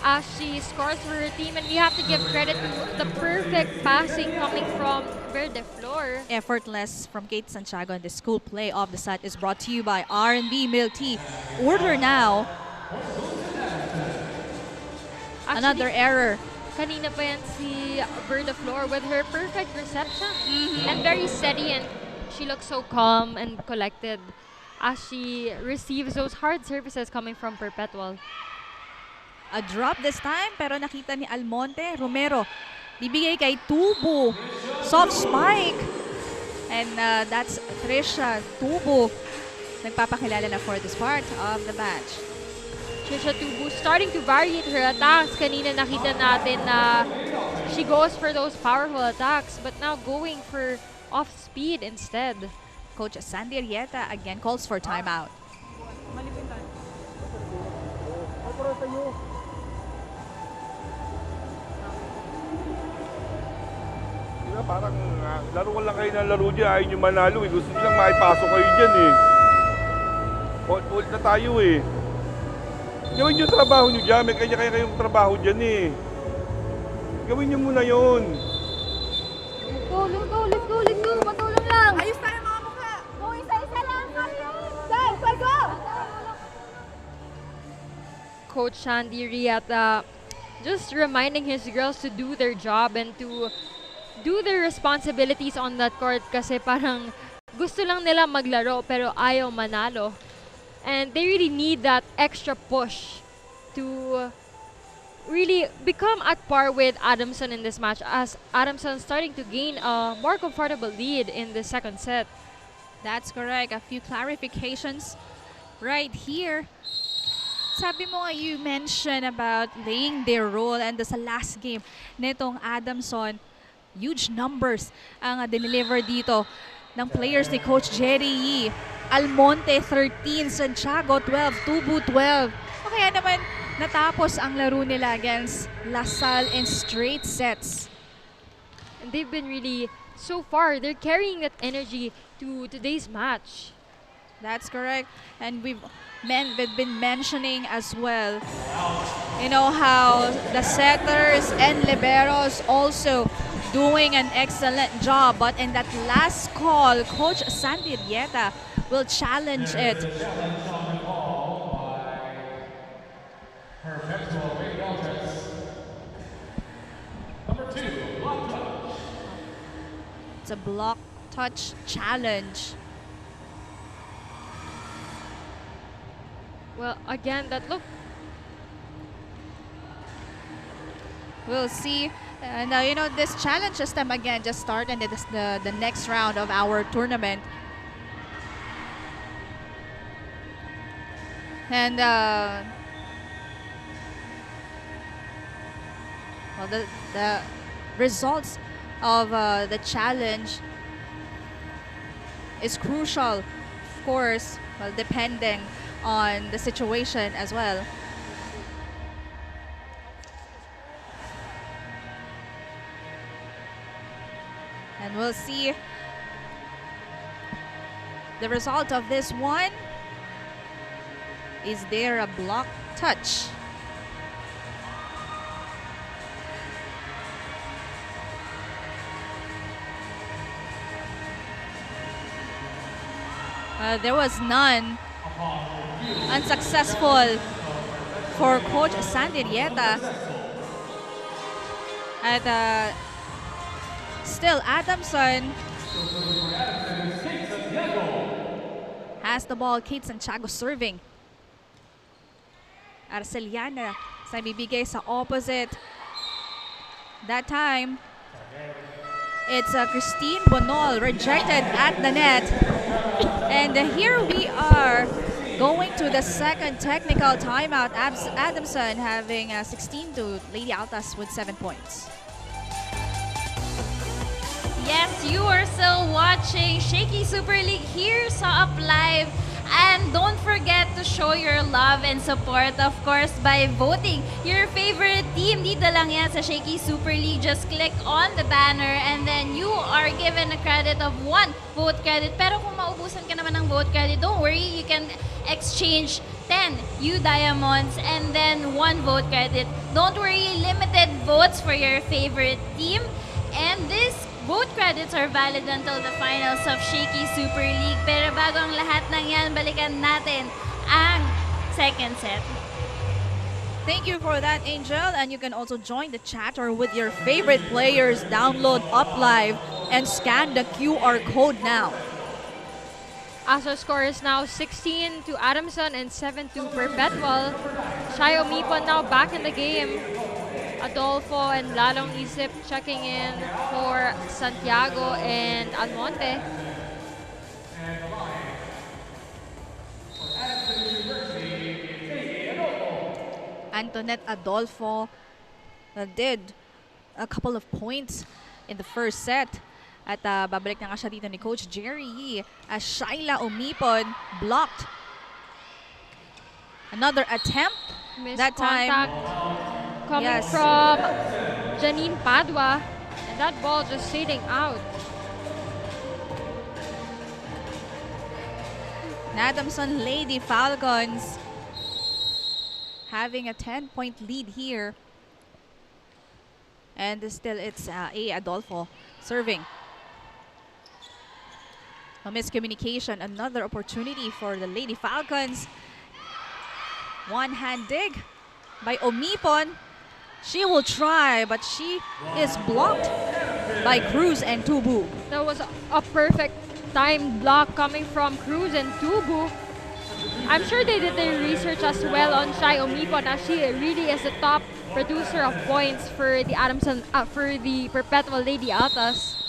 S3: as she scores for her team, and we have to give credit to the perfect passing coming from Verde Flor.
S2: effortless from Kate Santiago. And the school play of the set is brought to you by R&B Milk Tea. Order now. Another error.
S3: Kanina pa yan si Verde Flor with her perfect reception. And very steady, and she looks so calm and collected as she receives those hard services coming from Perpetual.
S2: A drop this time, pero nakita ni Almonte. Romero, bibigay kay Tubo. Soft spike. And that's Trisha Tubo. Nagpapakilala na for this part of the match.
S3: Trisha Tubu starting to variate her attacks. Kanina nakita natin na she goes for those powerful attacks, but now going for off speed instead.
S2: Coach Sandy Arrieta again calls for timeout.
S5: Diba, parang laro lang kayo ng laro dyan, ayaw nyo manalo eh. Gusto nyo lang maipasok kayo dyan eh. Ulit na tayo eh. Gawin nyo trabaho nyo dyan, may kanya-kaya kayong trabaho dyan eh. Gawin nyo muna yun.
S6: Let's go, let's go, let's go. Matulong lang. Ayos tayo mga mukha. Go, isa-isa lang kami. Guys, let's go.
S3: Coach Sandy Riata just reminding his girls to do their job and to do their responsibilities on that court kasi parang gusto lang nila maglaro pero ayaw manalo. And they really need that extra push to really become at par with Adamson in this match as Adamson starting to gain a more comfortable lead in the second set.
S2: That's correct. A few clarifications right here. Sabi mo nga, you mentioned about laying their role, and sa last game nitong Adamson, huge numbers ang deliver dito ng players ni Coach Jerry Yee. Almonte 13, Santiago 12, Tubu 12. O kaya naman natapos ang laro nila against LaSalle in straight sets.
S3: And they've been really, so far, they're carrying that energy to today's match.
S2: That's correct. And we've been mentioning as well, you know, how the setters and liberos also doing an excellent job. But in that last call, Coach Sandy Rieta will challenge it.
S4: Perpetual Lady Altas. Number 2, block touch.
S2: It's a block touch challenge.
S3: Well, again, that look.
S2: We'll see. And you know, this challenge system again just started the next round of our tournament. And well, the results of the challenge is crucial, of course, well, depending on the situation as well. And we'll see the result of this one. Is there a block touch? There was none. Unsuccessful for Coach Sandy Rieta. And still Adamson has the ball. Kate Santiago serving. Arceliana sa bibigay sa opposite. That time, it's Christine Bonol rejected at the net. And here we are going to the second technical timeout. Adamson having 16 to Lady Altas with 7 points.
S1: Yes, you are still watching Shakey Super League here sa Up Live. And don't forget to show your love and support, of course, by voting your favorite team. Dito lang yan sa Shakey Super League. Just click on the banner and then you are given a credit of 1 vote credit. Pero kung maubusan ka naman ng vote credit, don't worry, you can exchange 10 U Diamonds and then 1 vote credit. Don't worry, limited votes for your favorite team. And this vote credits are valid until the finals of Shakey Super League. Pero bago ang lahat ng yan, balikan natin ang second set.
S2: Thank you for that, Angel. And you can also join the chatter with your favorite players. Download Up Live and scan the QR code now.
S3: As our score is now 16 to Adamson and 7 to Perpetual. Shayo Mipon now back in the game. Adolfo and Lalong Isip checking in for Santiago and Almonte.
S2: Antoinette Adolfo did a couple of points in the first set. At babalik na nga siya dito ni Coach Jerry Yee as Shaila Umipon blocked. Another attempt. That time.
S3: Coming from Janine Padua, and that ball just sailing out.
S2: Adamson Lady Falcons having a 10-point lead here. And still it's A. Adolfo serving. A miscommunication, another opportunity for the Lady Falcons. One-hand dig by Umipon. She will try, but she is blocked by Cruz and Tubu.
S3: That was a perfect timed block coming from Cruz and Tubu. I'm sure they did their research as well on Shai Umipon, as she really is the top producer of points for the for the Perpetual Lady Altas.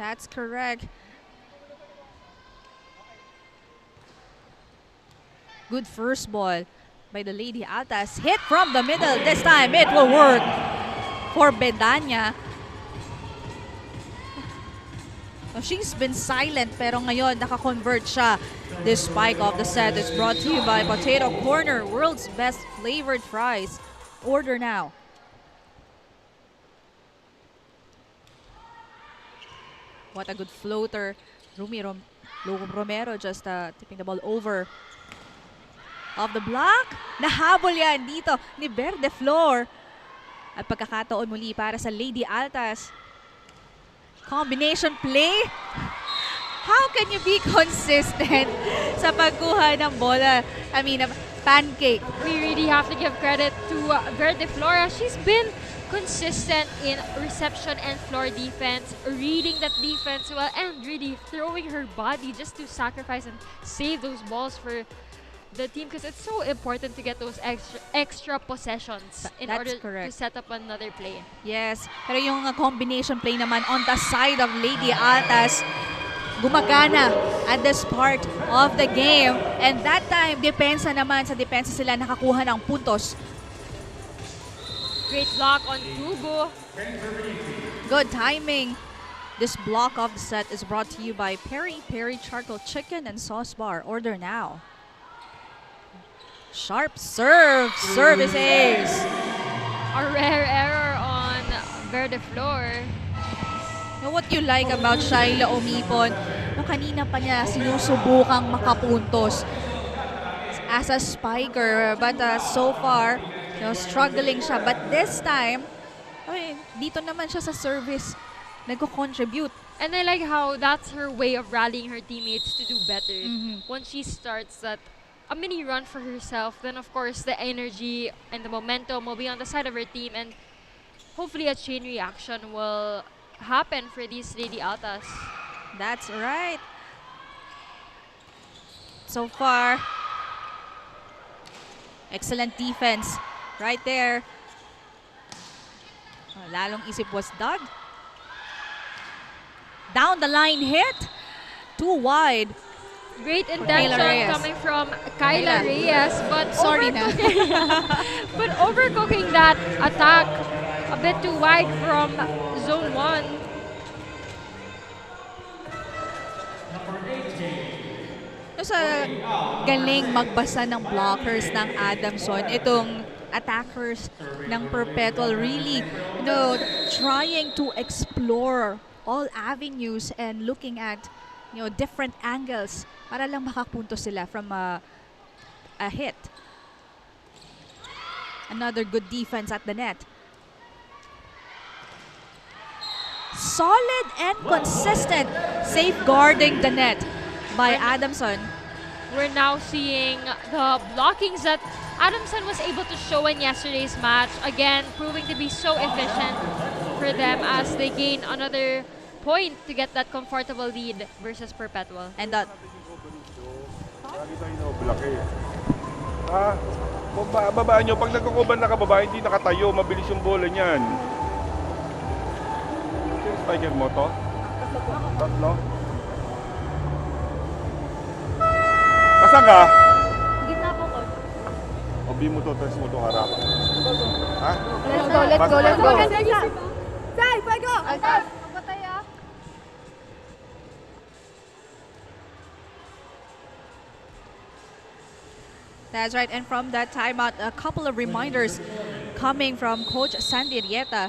S2: That's correct. Good first ball by the Lady Altas. Hit from the middle. This time it will work for Bedanya. So she's been silent pero ngayon naka-convert siya. This spike of the set is brought to you by Potato Corner, world's best flavored fries. Order now. What a good floater. Romero just tipping the ball over. Off the block. Nahabol yan dito ni Verde Flor. At pagkakataon muli para sa Lady Altas. Combination play. How can you be consistent sa pagkuha ng bola? I mean, pancake.
S3: We really have to give credit to Verde Flora. She's been consistent in reception and floor defense, reading that defense well, and really throwing her body just to sacrifice and save those balls for the team because it's so important to get those extra possessions in
S2: That's
S3: order
S2: correct.
S3: to set up another play.
S2: Yes, pero yung combination play naman on the side of Lady Altas, gumagana at this part of the game. And that time, depensa naman, sa depensa sila nakakuha ng puntos.
S3: Great block on Tugo.
S2: Good timing. This block of the set is brought to you by Peri Peri Charcoal Chicken and Sauce Bar. Order now. Sharp serve. Service ace.
S3: A rare error on Verde Flor.
S2: Now, what you like about Shaila Omipon, no, kanina pa niya sinusubukang makapuntos as a spiker. But so far, struggling siya. But this time, dito naman siya sa service. Nagko-contribute.
S3: And I like how that's her way of rallying her teammates to do better. Once she starts a mini run for herself, then of course the energy and the momentum will be on the side of her team, and hopefully a chain reaction will happen for these Lady Altas.
S2: That's right. So far, excellent defense right there. Lalong isip was dug. Down the line hit. Too wide.
S3: Great intention
S2: Reyes.
S3: coming from Kyla Reyes, but
S2: Sorry na.
S3: but overcooking that attack a bit too wide from zone 1.
S2: Sa galing magbasa ng blockers ng Adamson, itong attackers ng Perpetual really, trying to explore all avenues and looking at, different angles para lang makapunto sila from a hit. Another good defense at the net. Solid and consistent safeguarding the net by Adamson.
S3: We're now seeing the blockings that Adamson was able to show in yesterday's match. Again, proving to be so efficient for them as they gain another point to get that comfortable lead versus Perpetual.
S2: And that
S5: Lagi tayo na-block eh. Babaan nyo. Pag nagkukuban na kababa, hindi nakatayo. Mabilis yung bola niyan. Spiker mo to? Tatlo? Asan ka?
S6: Gitna po ko.
S5: Obi mo to, tres mo to harap. Ha?
S6: Let's go, let's go, let's go. Say, Pego! Altas! Magpatay ah.
S2: That's right. And from that timeout, a couple of reminders coming from Coach Sandy Rieta.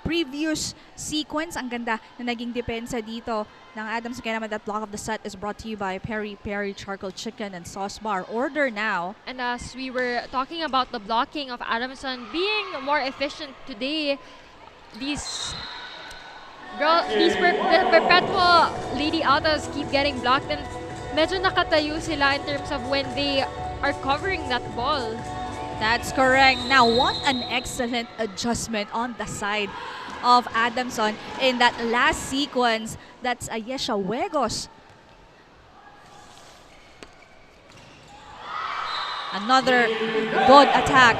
S2: Previous sequence, ang ganda na naging depensa dito ng Adams. Kaya naman that block of the set is brought to you by Peri Peri Charcoal Chicken and Sauce Bar. Order now.
S3: And as we were talking about the blocking of Adamson being more efficient today, the Perpetual Lady Altas keep getting blocked, and medyo nakatayo sila in terms of when they are covering that ball.
S2: That's correct. Now, what an excellent adjustment on the side of Adamson in that last sequence. That's Ayesha Huegos. Another good attack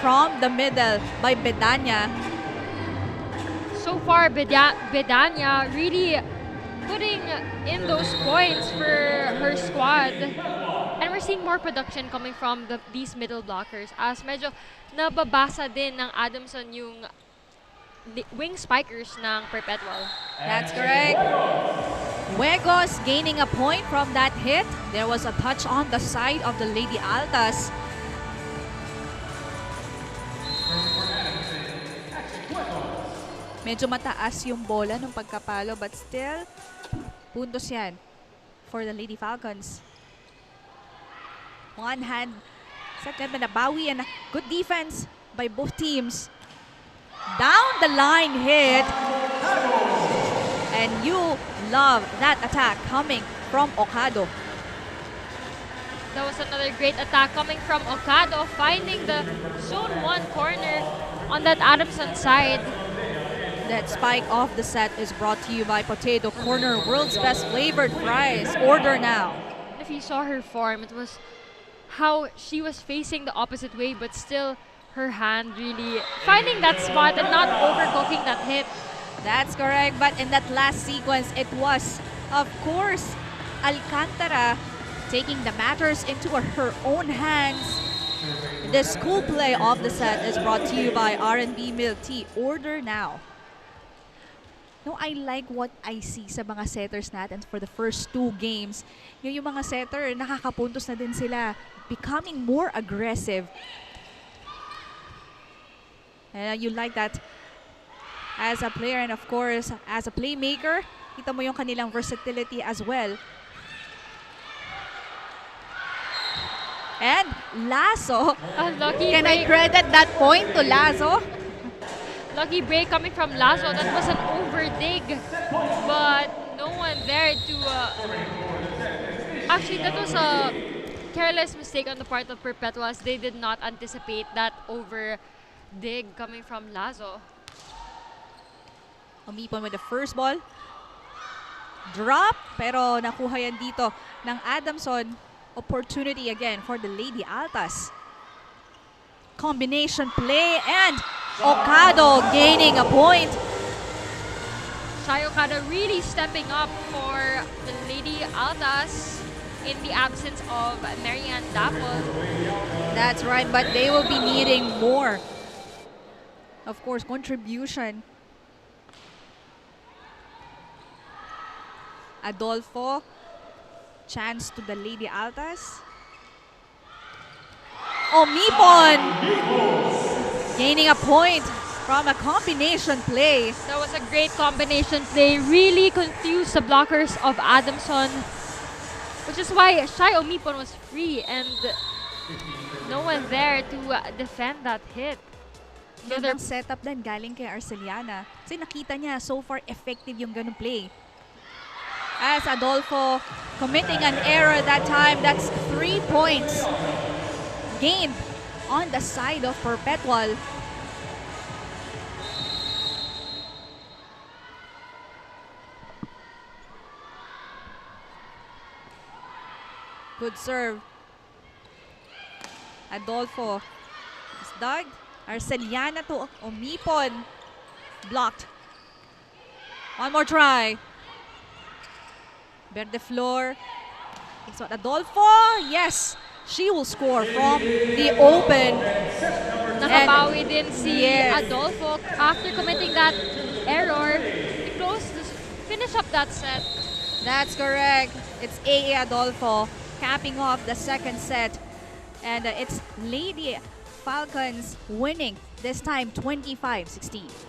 S2: from the middle by Bedanya.
S3: So far, Bedanya really putting in those points for her squad. And we're seeing more production coming from these middle blockers as medyo nababasa din ng Adamson yung wing spikers ng Perpetual.
S2: That's correct. Huegos gaining a point from that hit. There was a touch on the side of the Lady Altas. Medyo mataas yung bola nung pagkapalo but still, puntos yan for the Lady Falcons. One hand, second na nabawi and a good defense by both teams. Down the line hit. And you love that attack coming from Okado.
S3: That was another great attack coming from Okado, finding the zone 1 corner on that Adamson side.
S2: That spike of the set is brought to you by Potato Corner, world's best flavored fries. Order now.
S3: If you saw her form, it was how she was facing the opposite way, but still her hand really finding that spot and not overcooking that hit.
S2: That's correct, but in that last sequence, it was, of course, Alcantara taking the matters into her own hands. The school play of the set is brought to you by R&B Milk Tea. Order now. No, I like what I see sa mga setters natin for the first 2 games. Yung mga setter, nakakapuntos na din sila, becoming more aggressive. You like that as a player and of course, as a playmaker, kita mo yung kanilang versatility as well. And Lazo,
S3: Lucky
S2: can I
S3: break.
S2: credit that point to Lazo?
S3: Lucky break coming from Lazo. That was an overdig, but no one there to... Actually, that was a careless mistake on the part of Perpetuals. They did not anticipate that overdig coming from Lazo.
S2: Umipon with the first ball. Drop, pero nakuha yan dito ng Adamson. Opportunity again for the Lady Altas. Combination play and Okado gaining a point.
S3: Shai Okada really stepping up for the Lady Altas in the absence of Marianne Dapple.
S2: That's right, but they will be needing more. Of course, contribution. Adolfo, chance to the Lady Altas. Omipon gaining a point from a combination play.
S3: That was a great combination play. Really confused the blockers of Adamson, which is why Shai Omipon was free and no one there to defend that hit.
S2: Gandang setup din galing kay Arceliana. Kasi nakita niya so far effective yung ganung play. As Adolfo committing an error that time, that's 3 points gained on the side of Perpetual. Good serve. Adolfo is dug. Arceliana to Omipon. Blocked. One more try. Verde Flor. It's what Adolfo. Yes, she will score from the open.
S3: Nakabawi din si
S2: Yes.
S3: Adolfo after committing that error to finish up that set.
S2: That's correct. It's AA Adolfo capping off the second set. And it's Lady Falcons winning, this time 25-16.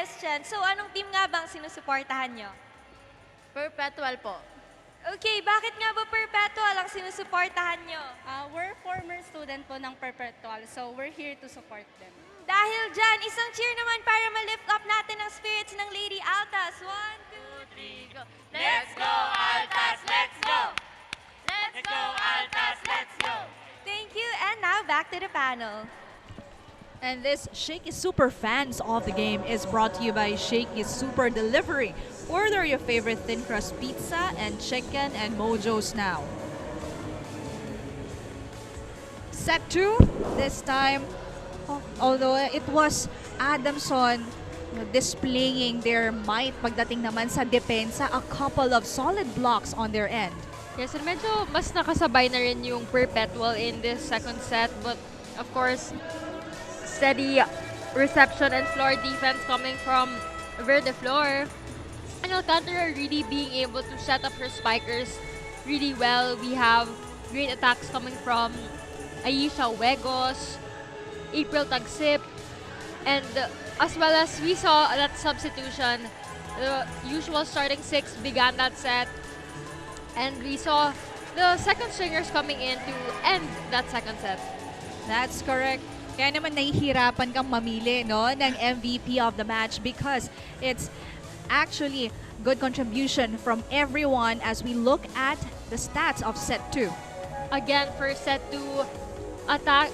S1: question. So, anong team nga bang sinusuportahan nyo?
S6: Perpetual po.
S1: Okay, bakit nga ba Perpetual ang sinusuportahan nyo?
S7: We're former student po ng Perpetual, so we're here to support them.
S1: Dahil dyan, isang cheer naman para ma-lift up natin ang spirits ng Lady Altas. 1, 2, 3, go!
S6: Let's go, Altas! Let's go! Let's go, Altas! Let's go!
S1: Thank you, and now back to the panel.
S2: And this Shaky Super Fans of the Game is brought to you by Shaky Super Delivery. Order your favorite thin crust pizza and chicken and mojos now. Set 2, this time, although it was Adamson displaying their might pagdating naman sa depensa, a couple of solid blocks on their end.
S3: Yes, and medyo mas nakasabay na rin yung Perpetual in this second set. But, of course, steady reception and floor defense coming from Verde Floor. And Alcantara really being able to set up her spikers really well. We have great attacks coming from Aisha Wegos, April Tagsip, and as well as we saw that substitution, the usual starting six began that set. And we saw the second stringers coming in to end that second set.
S2: That's correct. Kaya naman nahihirapan kang mamili, no, ng MVP of the match because it's actually good contribution from everyone as we look at the stats of set 2.
S3: Again, for set 2, attack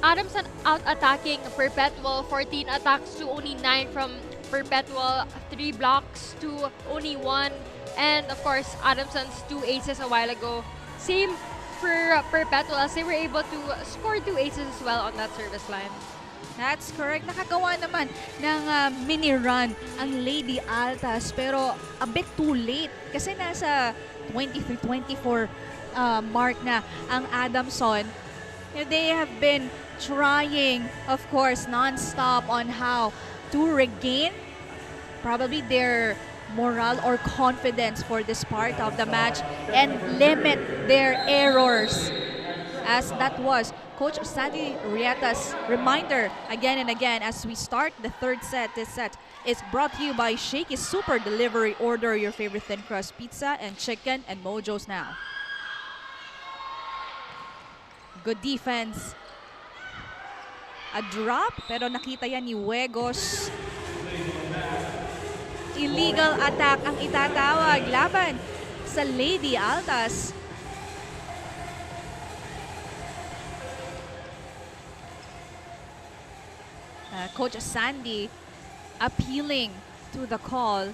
S3: Adamson out-attacking Perpetual, 14 attacks to only 9 from Perpetual, 3 blocks to only 1. And of course, Adamson's 2 aces a while ago. Same for Perpetual as they were able to score 2 aces as well on that service line.
S2: That's correct. Nakagawa naman ng mini run ang Lady Altas pero a bit too late kasi nasa 23-24 mark na ang Adamson. They have been trying, of course, non-stop on how to regain probably their morale or confidence for this part of the match and limit their errors, as that was Coach Sandy Rieta's reminder again and again as we start the third set. This set is brought to you by Shakey Super Delivery. Order your favorite thin crust pizza and chicken and mojos now. Good defense. A drop, pero nakita yan ni Wegos. Illegal attack ang itatawag laban sa Lady Altas. Coach Sandy appealing to the call.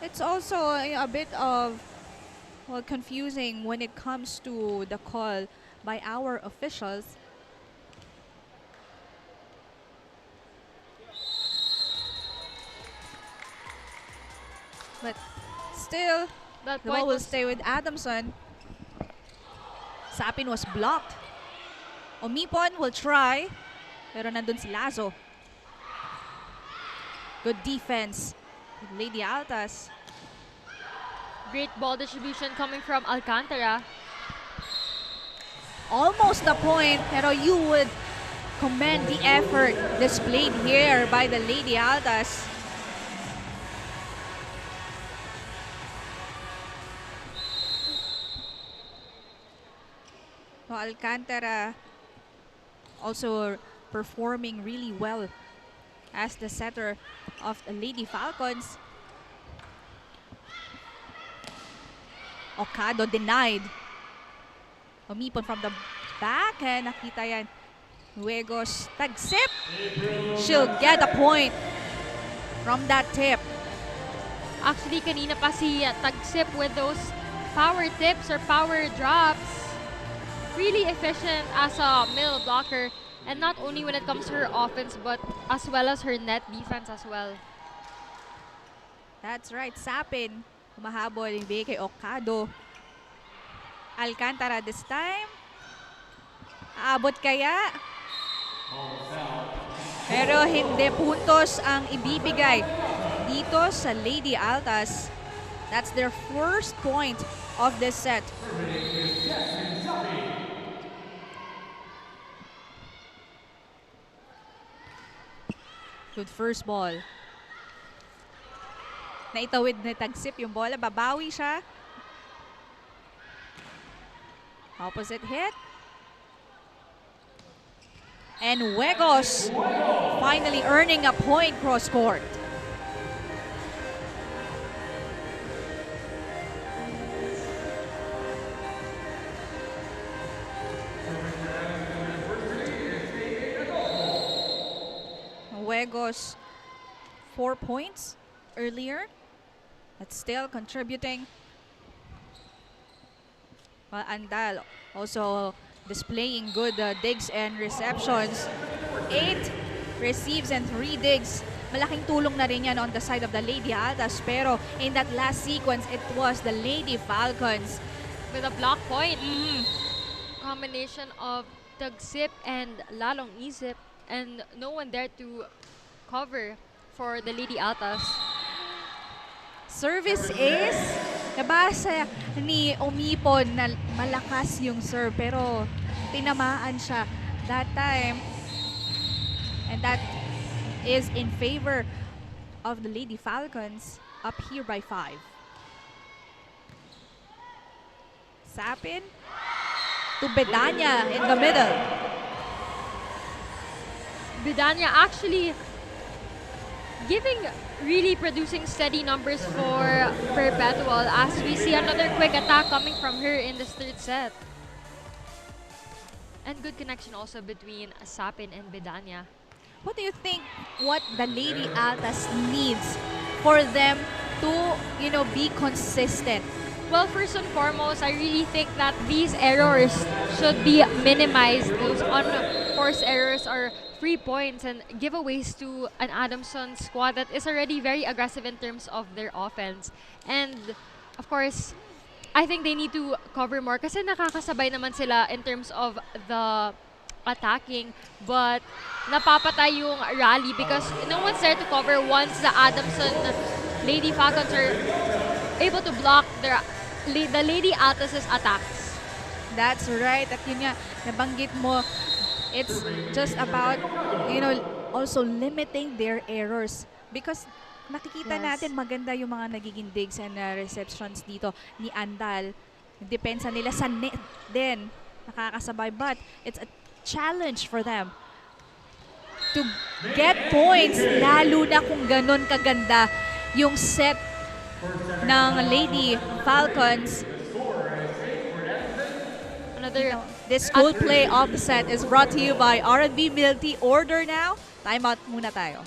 S2: It's also a bit of confusing when it comes to the call by our officials. But still,
S3: That
S2: the
S3: point
S2: ball will
S3: was
S2: stay with Adamson. Sapin was blocked. Omipon will try, pero nandun si Lazo. Good defense with Lady Altas.
S3: great ball distribution coming from Alcantara.
S2: Almost the point, pero you would commend the effort displayed here by the Lady Altas. So Alcantara also performing really well as the setter of the Lady Falcons. Ocado denied. Umipon from the back and nakita yan. Huegos tagsip. She'll get a point from that tip.
S3: Actually, kanina pa si Tagsip with those power tips or power drops. Really efficient as a middle blocker. And not only when it comes to her offense, but as well as her net defense as well.
S2: That's right. Sapin. Humahabol yung kay Ocado. Alcantara this time. Aabot kaya? Pero hindi, puntos ang ibibigay dito sa Lady Altas. That's their first point of this set. Good first ball. Naitawid na tagsip yung bola. Babawi siya. Opposite hit. And Wegos finally earning a point cross court. Wegos 4 points earlier. That's still contributing. Well, Andal also displaying good digs and receptions. 8 receives and 3 digs. Malaking tulong na rin yan on the side of the Lady Altas. Pero in that last sequence, it was the Lady Falcons.
S3: With a block point. Combination of tagsip and lalong isip. And no one there to cover for the Lady Altas.
S2: Service is, nabasa ni Omipon na malakas yung serve pero tinamaan siya that time. And that is in favor of the Lady Falcons, up here by 5. Sapin to Bedanya in the middle.
S3: Bidanya actually really producing steady numbers for Perpetual as we see another quick attack coming from her in this third set. And good connection also between Sapin and Bidanya.
S2: What do you think what the Lady Altas needs for them to, be consistent?
S3: Well, first and foremost, I really think that these errors should be minimized. Those unforced errors are 3 points and giveaways to an Adamson squad that is already very aggressive in terms of their offense. And, of course, I think they need to cover more kasi nakakasabay naman sila in terms of the attacking, but napapatay yung rally because no one's there to cover once the Adamson Lady Falcons are able to block the Lady Altas' attacks.
S2: That's right. At yun nga, nabanggit mo, it's just about, also limiting their errors. Because nakikita natin maganda yung mga nagiging digs and receptions dito ni Andal. Depensa nila sa net din. Nakakasabay. But it's a challenge for them to get points, lalo na kung ganun kaganda yung set ng Lady Falcons. This school play of the set is brought to you by R&B Milk Tea. Order now. Time out muna tayo.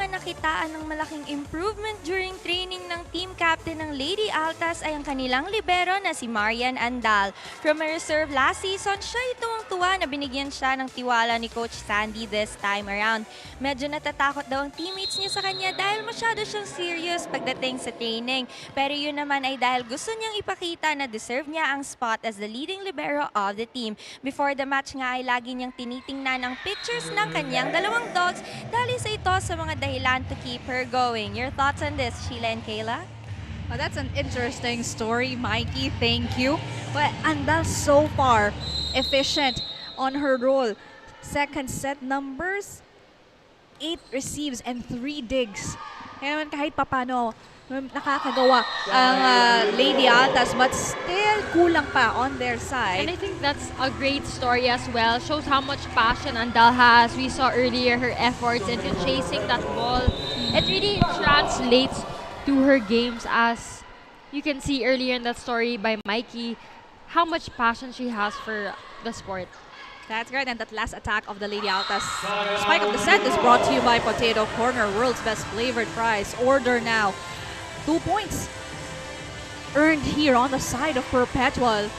S1: Nakitaan ng malaking improvement during training ng team captain ng Lady Altas ay ang kanilang libero na si Marian Andal. From a reserve last season, siya tuwang-tuwa na binigyan siya ng tiwala ni Coach Sandy this time around. Medyo natatakot daw ang teammates niya sa kanya dahil masyado siyang serious pagdating sa training. Pero yun naman ay dahil gusto niyang ipakita na deserve niya ang spot as the leading libero of the team. Before the match nga ay lagi niyang tinitingnan ang pictures ng kanyang dalawang dogs dahil isa ito sa mga dahilan to keep her going. Your thoughts on this, Sheila and Kayla?
S2: Well, that's an interesting story, Mikey. Thank you. But Andal so far efficient on her role. Second set numbers, 8 receives and 3 digs. Kaya naman kahit papano nakakagawa ang Lady Altas, but still kulang pa on their side.
S3: And I think that's a great story as well. Shows how much passion Andal has. We saw earlier her efforts into chasing that ball. It really translates to her games, as you can see earlier in that story by Mikey, how much passion she has for the sport.
S2: That's great. And that last attack of the Lady Altas spike of the set is brought to you by Potato Corner, world's best flavored fries. Order now. 2 points earned here on the side of Perpetual.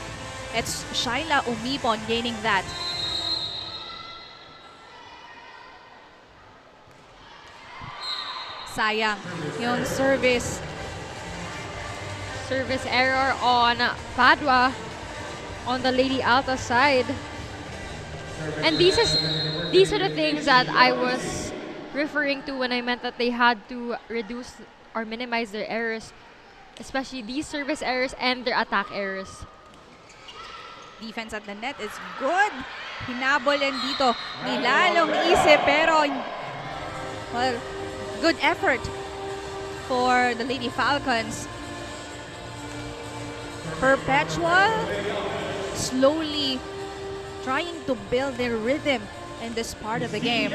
S2: It's Shaila Umipon gaining that. Sayang yung service.
S3: Service error on Padua on the Lady Altas side. And these are the things that I was referring to when I meant that they had to reduce or minimize their errors, especially these service errors and their attack errors.
S2: Defense at the net is good. Hinabol yan dito ni Lalong Isip, pero well, good effort for the Lady Falcons. Perpetual slowly trying to build their rhythm in this part of the game.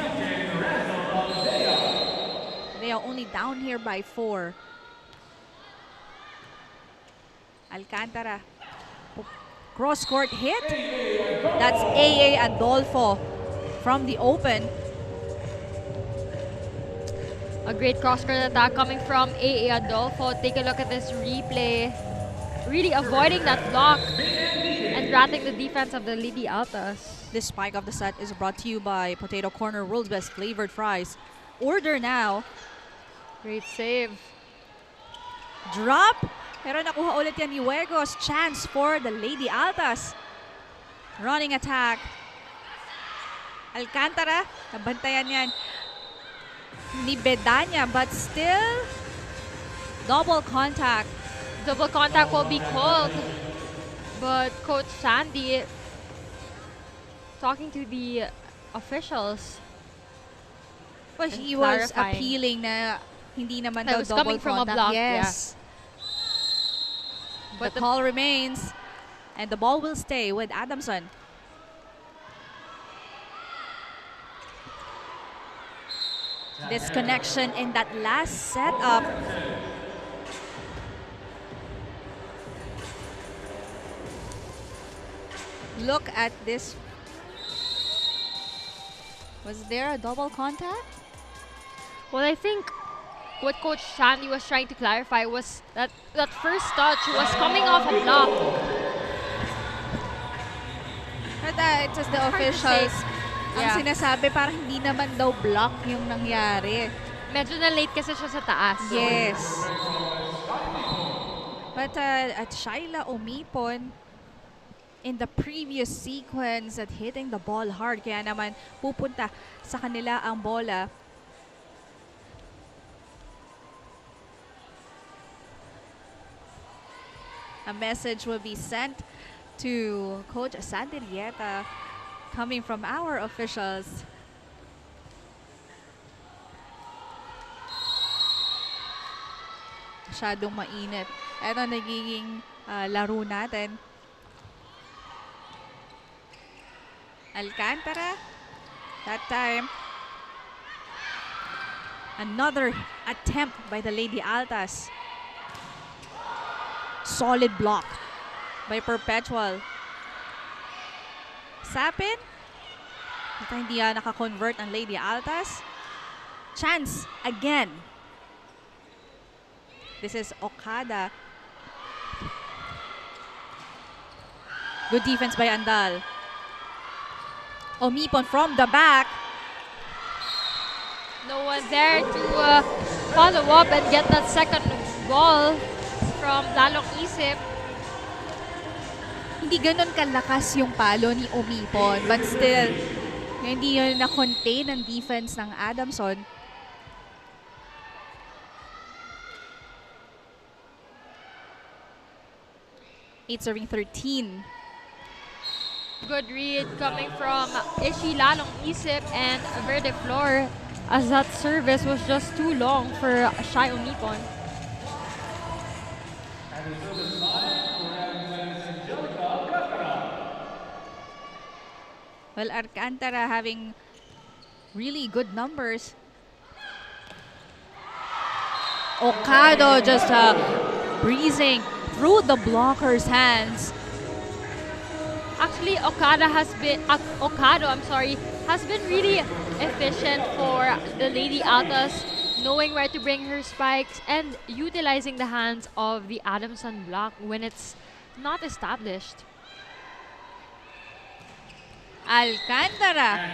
S2: They are only down here by 4. Alcantara. Cross-court hit. That's AA Adolfo from the open.
S3: A great cross-court attack coming from AA Adolfo. Take a look at this replay. Really avoiding that block and ratting the defense of the Lady Altas.
S2: This spike of the set is brought to you by Potato Corner, world's best flavored fries. Order now.
S3: Great save.
S2: Drop. Pero nakuha ulit yan ni Huegos. Chance for the Lady Altas. Running attack. Alcantara. Nabantayan yan ni Bedanya, but still double contact.
S3: Double contact will be called. But Coach Sandy talking to the officials.
S2: Well,
S3: and
S2: he was
S3: clarifying.
S2: appealing na hindi naman
S3: That
S2: daw
S3: was
S2: double
S3: coming from a
S2: contact.
S3: block,
S2: Yes.
S3: But
S2: The call remains, and the ball will stay with Adamson. Disconnection in that last setup. Look at this. Was there a double contact?
S3: well, I think what Coach Sandy was trying to clarify was that that first touch was coming off a block.
S2: But it's just the
S3: Hard to say.
S2: officials. Ang
S3: Yeah.
S2: sinasabi parang hindi naman daw block yung nangyari.
S3: Medyo na late kasi siya sa taas.
S2: Yes. But at Shaila Umipon, in the previous sequence at hitting the ball hard, kaya naman pupunta sa kanila ang bola. A message will be sent to Coach Sanderieta coming from our officials. Masyadong mainit. Ito nagiging laro natin. Alcantara. That time, another attempt by the Lady Altas. Solid block by Perpetual. Sapin. Ito hindi naka-convert ang Lady Altas. Chance again. This is Okada. Good defense by Andal. Umipon from the back.
S3: No one there to follow up and get that second ball from Lalong Isip.
S2: Hindi ganun kalakas yung palo ni Umipon, but still, hindi yun na-contain ang defense ng Adamson. Eight serving 13.
S3: Good read coming from Ishi Lalong Isip and Verde Flor, as that service was just too long for Shai Umipon.
S2: Well, Alcantara having really good numbers. Okado just breezing through the blocker's hands.
S3: Actually, Okado has been really efficient for the Lady Altas knowing where to bring her spikes and utilizing the hands of the Adamson block when it's not established.
S2: Alcantara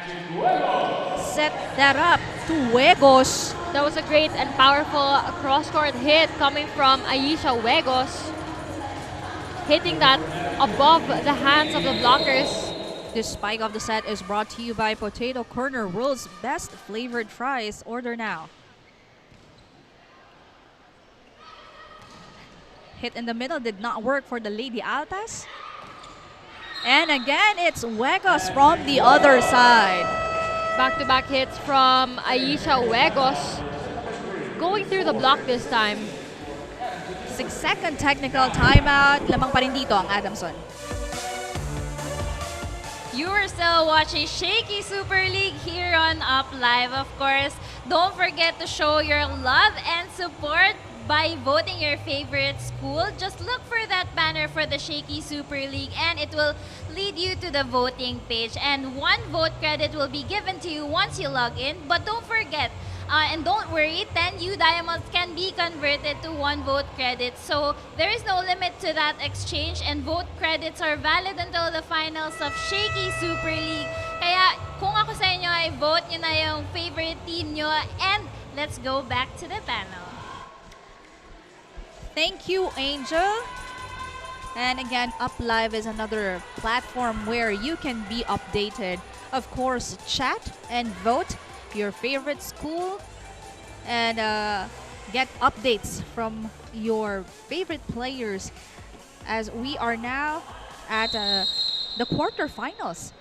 S2: set that up to Huegos.
S3: That was a great and powerful cross-court hit coming from Aisha Huegos, hitting that above the hands of the blockers.
S2: This spike of the set is brought to you by Potato Corner, world's best flavored fries. Order now. Hit in the middle did not work for the Lady Altas. And again, it's Huegos from the other side.
S3: Back-to-back hits from Aisha Huegos, going through the block this time.
S2: 6-second technical timeout. Lamang pa rin dito ang Adamson.
S1: You are still watching Shaky Super League here on Up Live, of course. Don't forget to show your love and support by voting your favorite school. Just look for that banner for the Shaky Super League and it will lead you to the voting page. And 1 vote credit will be given to you once you log in. But don't forget, and don't worry, 10 U Diamonds can be converted to 1 vote credit. So there is no limit to that exchange and vote credits are valid until the finals of Shaky Super League. Kaya kung ako sa inyo ay vote nyo na yung favorite team nyo and let's go back to the panel.
S2: Thank you, Angel. And again, Up Live is another platform where you can be updated. Of course, chat and vote your favorite school and get updates from your favorite players as we are now at the quarterfinals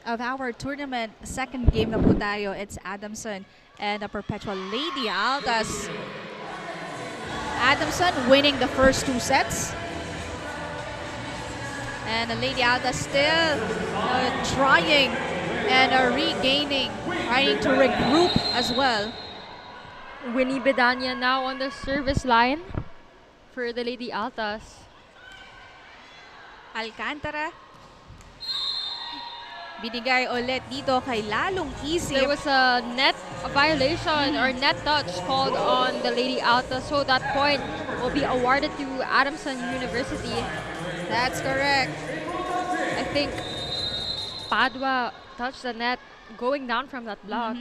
S2: of our tournament. Second game na po tayo. It's Adamson and the Perpetual Lady Altas. Adamson winning the first 2 sets. And the Lady Altas still trying and regaining, trying to regroup as well.
S3: Winnie Bedania now on the service line for the Lady Altas.
S2: Alcantara. Binigay ulit dito kay Lalong Easy.
S3: There was a net violation or net touch called on the Lady Altas, so that point will be awarded to Adamson University.
S2: That's correct.
S3: I think Padua touched the net going down from that block.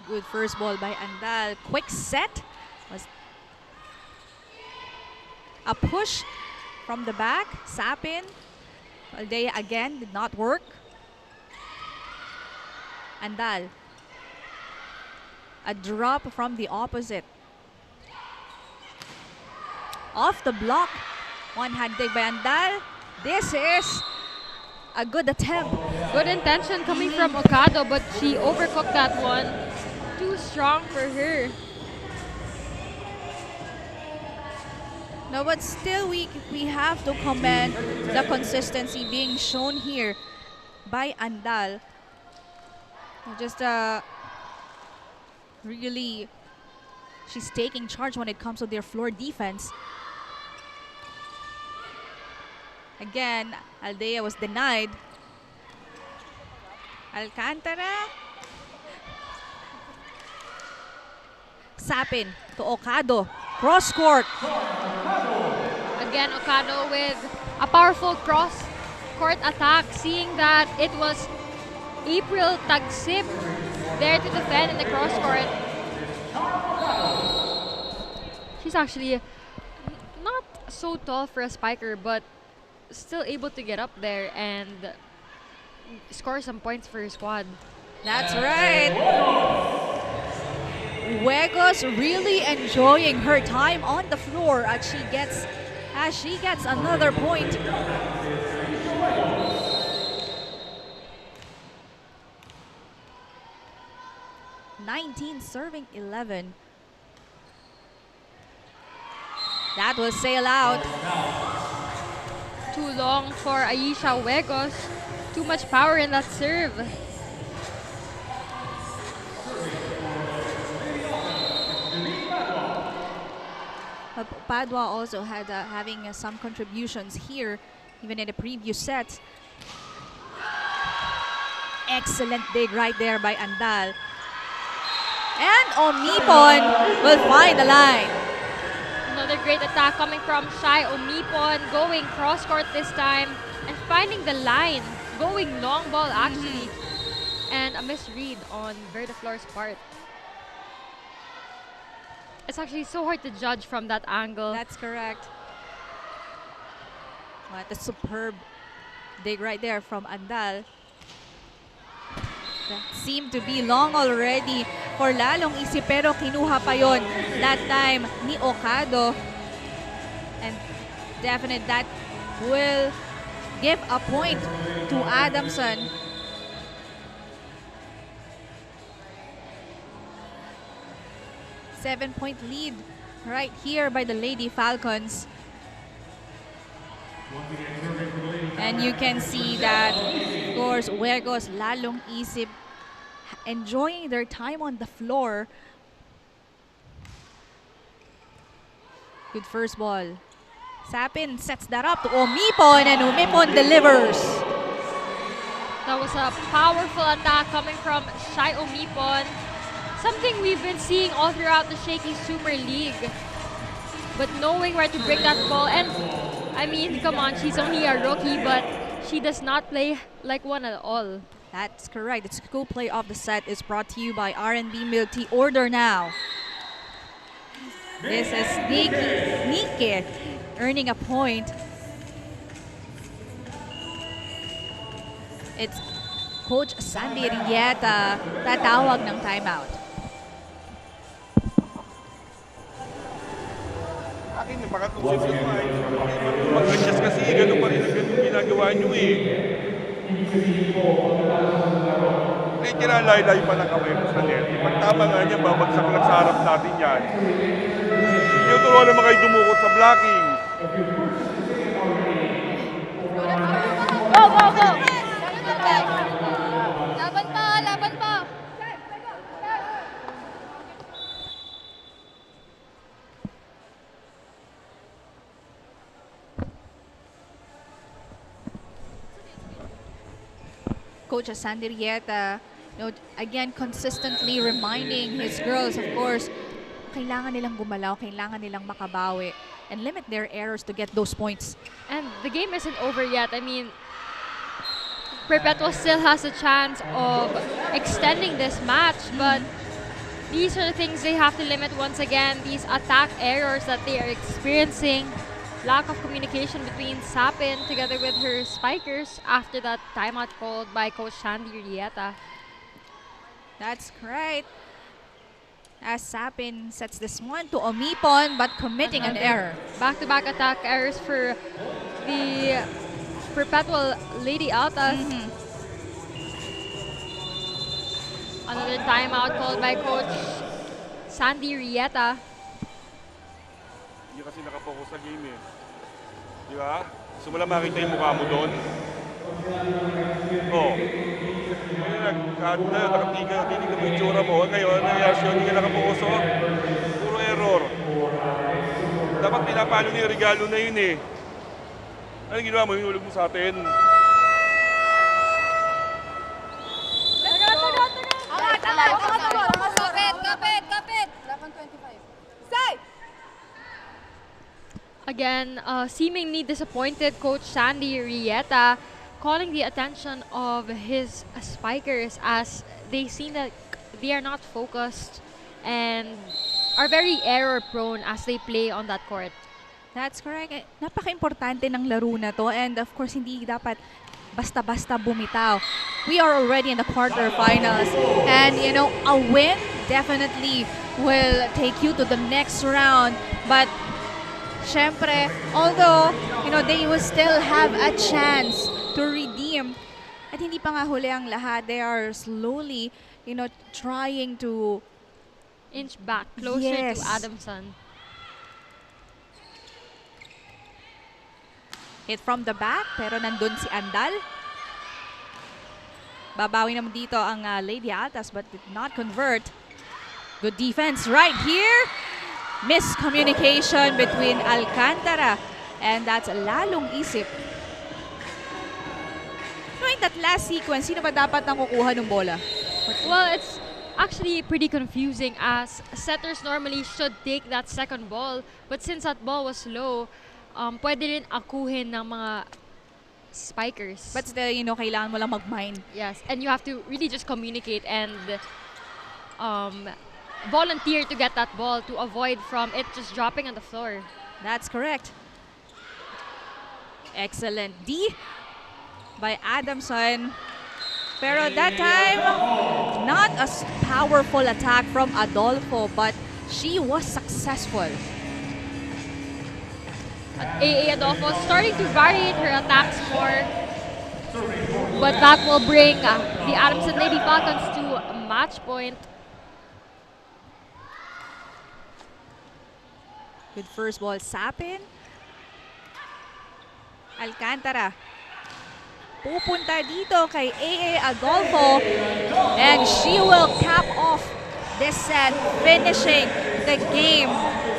S2: Good first ball by Andal. Quick set. Was a push from the back. Sapin. Aldea again did not work. Andal. A drop from the opposite. Off the block. One hand dig by Andal. This is a good attempt.
S3: Good intention coming from Okado, but she overcooked that one. Too strong for her.
S2: No, but still we have to commend the consistency being shown here by Andal. Just really, she's taking charge when it comes to their floor defense. Again, Aldea was denied. Alcantara. Sapin to Okado. Cross court.
S3: Again, Okado with a powerful cross-court attack, seeing that it was April Tagsip there to defend in the cross-court. She's actually not so tall for a spiker, but still able to get up there and score some points for her squad.
S2: That's right. Huegos really enjoying her time on the floor as she gets another point. Serving 11. That will sail out.
S3: Too long for Aisha Huegos. Too much power in that serve.
S2: Padua also had having some contributions here, even in the previous set. Excellent dig right there by Andal. And Omipon will find the line.
S3: Another great attack coming from Shy Omipon, going cross-court this time and finding the line, going long ball actually. And a misread on Verdaflor's part. It's actually so hard to judge from that angle.
S2: That's correct. What a superb dig right there from Andal. That seemed to be long already for Lalong Isip, pero kinuha pa yon that time ni Okado. And definite that will give a point to Adamson. 7-point lead right here by the Lady Falcons. And you can see that, of course, Huergos, Lalong Isip enjoying their time on the floor. Good first ball. Sapin sets that up to Omipon, and Omipon delivers.
S3: That was a powerful attack coming from Shy Omipon. Something we've been seeing all throughout the Shaky Super League. But knowing where to bring that ball, and I mean, come on, she's only a rookie, but she does not play like one at all.
S2: That's correct. The school play of the set is brought to you by R&B Milk Tea. Order now. This is Nike earning a point. It's Coach Sandy Rieta tatawag ng timeout.
S5: Akin, napaka-consistent mo ay. Mag-adjust kasi, gano'n pa rin ang gano'n ginagawa nyo eh. May kinalaylay pa ng kamay mo sa net. Pag tama nga niya, babagsak lang sa harap natin yan. Tinuturuan naman kayo dumukot sa blocking.
S6: Go, go, go! Laban pa, laban pa!
S2: Coach Sandy Rieta, again, consistently reminding his girls, of course, kailangan nilang gumalaw, kailangan nilang makabawi, and limit their errors to get those points.
S3: And the game isn't over yet. I mean, Perpetual still has a chance of extending this match, but these are the things they have to limit once again. These attack errors that they are experiencing. Lack of communication between Sapin together with her spikers after that timeout called by Coach Sandy Rieta.
S2: That's correct. As Sapin sets this one to Omipon, but committing an error.
S3: Back-to-back attack errors for the Perpetual Lady Altas. Another timeout called by Coach Sandy Rieta.
S5: Hindi kasi nakapokus sa game eh. Di ba? Gusto mo lang makita yung mukha mo doon? Oo. Kahit na nakatiga, tinig mo yung tsura mo. Ngayon, nangyayasyon, hindi ka nakapokus oh. Puro error. Dapat pinapalo na yung regalo na yun eh. Anong ginawa mo? Hinulog mo sa atin.
S3: Again, seemingly disappointed Coach Sandy Rieta calling the attention of his spikers as they seem that they are not focused and are very error prone as they play on that court.
S2: That's correct. Napaka-importante ng laro na to, and of course, hindi dapat basta-basta bumitaw. We are already in the quarterfinals, and you know, a win definitely will take you to the next round. But syempre, although, you know, they will still have a chance to redeem. At hindi pa nga huli ang lahat. They are slowly, you know, trying to
S3: Inch back, closer
S2: Yes.
S3: to Adamson.
S2: hit from the back, pero nandun si Andal. Babawi naman dito ang Lady Altas, but did not convert. Good defense right here. Miscommunication between Alcantara, and that's Lalong Isip. No, in that last sequence, sino ba dapat nang kukuha ng bola?
S3: Well, it's actually pretty confusing as setters normally should take that second ball. But since that ball was low, pwede rin akuhin ng mga spikers.
S2: But still, kailangan mo lang mag-mind.
S3: Yes, and you have to really just communicate and volunteer to get that ball to avoid from it just dropping on the floor.
S2: That's correct. Excellent D by Adamson. Pero that time, not a powerful attack from Adolfo, but she was successful.
S3: AA Adolfo starting to variate her attacks more. But that will bring the Adamson Lady Falcons to a match point.
S2: Good first ball, Sapin. Alcantara. Pupunta dito kay AA Adolfo. And she will cap off this set, finishing the game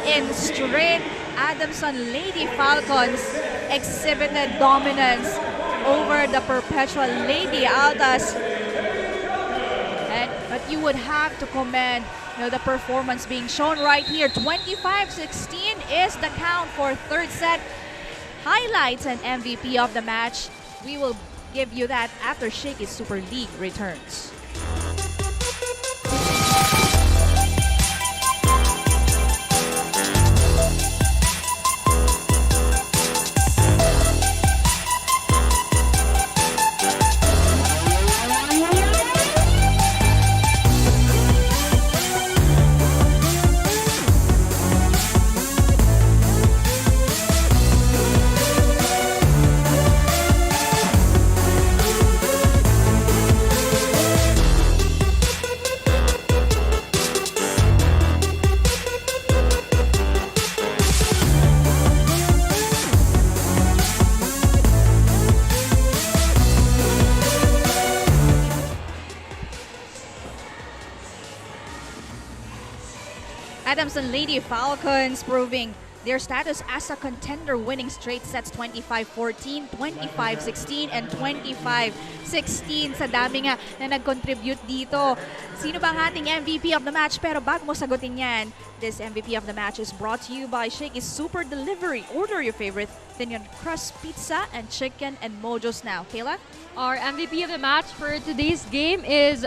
S2: in straight. Adamson Lady Falcons exhibited dominance over the Perpetual Lady Altas. But you would have to commend the performance being shown right here. 25-16 is the count for third set. Highlights and MVP of the match. We will give you that after Shakey's Super League returns. Adamson Lady Falcons proving their status as a contender, winning straight sets 25-14, 25-16, and 25-16. Sa dami nga na nag-contribute dito. Sino ba ang ating MVP of the match? Pero bago mo sagutin yan, this MVP of the match is brought to you by Shakeys Super Delivery. Order your favorite Thin Crust Pizza and Chicken and Mojos now. Kayla?
S3: Our MVP of the match for today's game is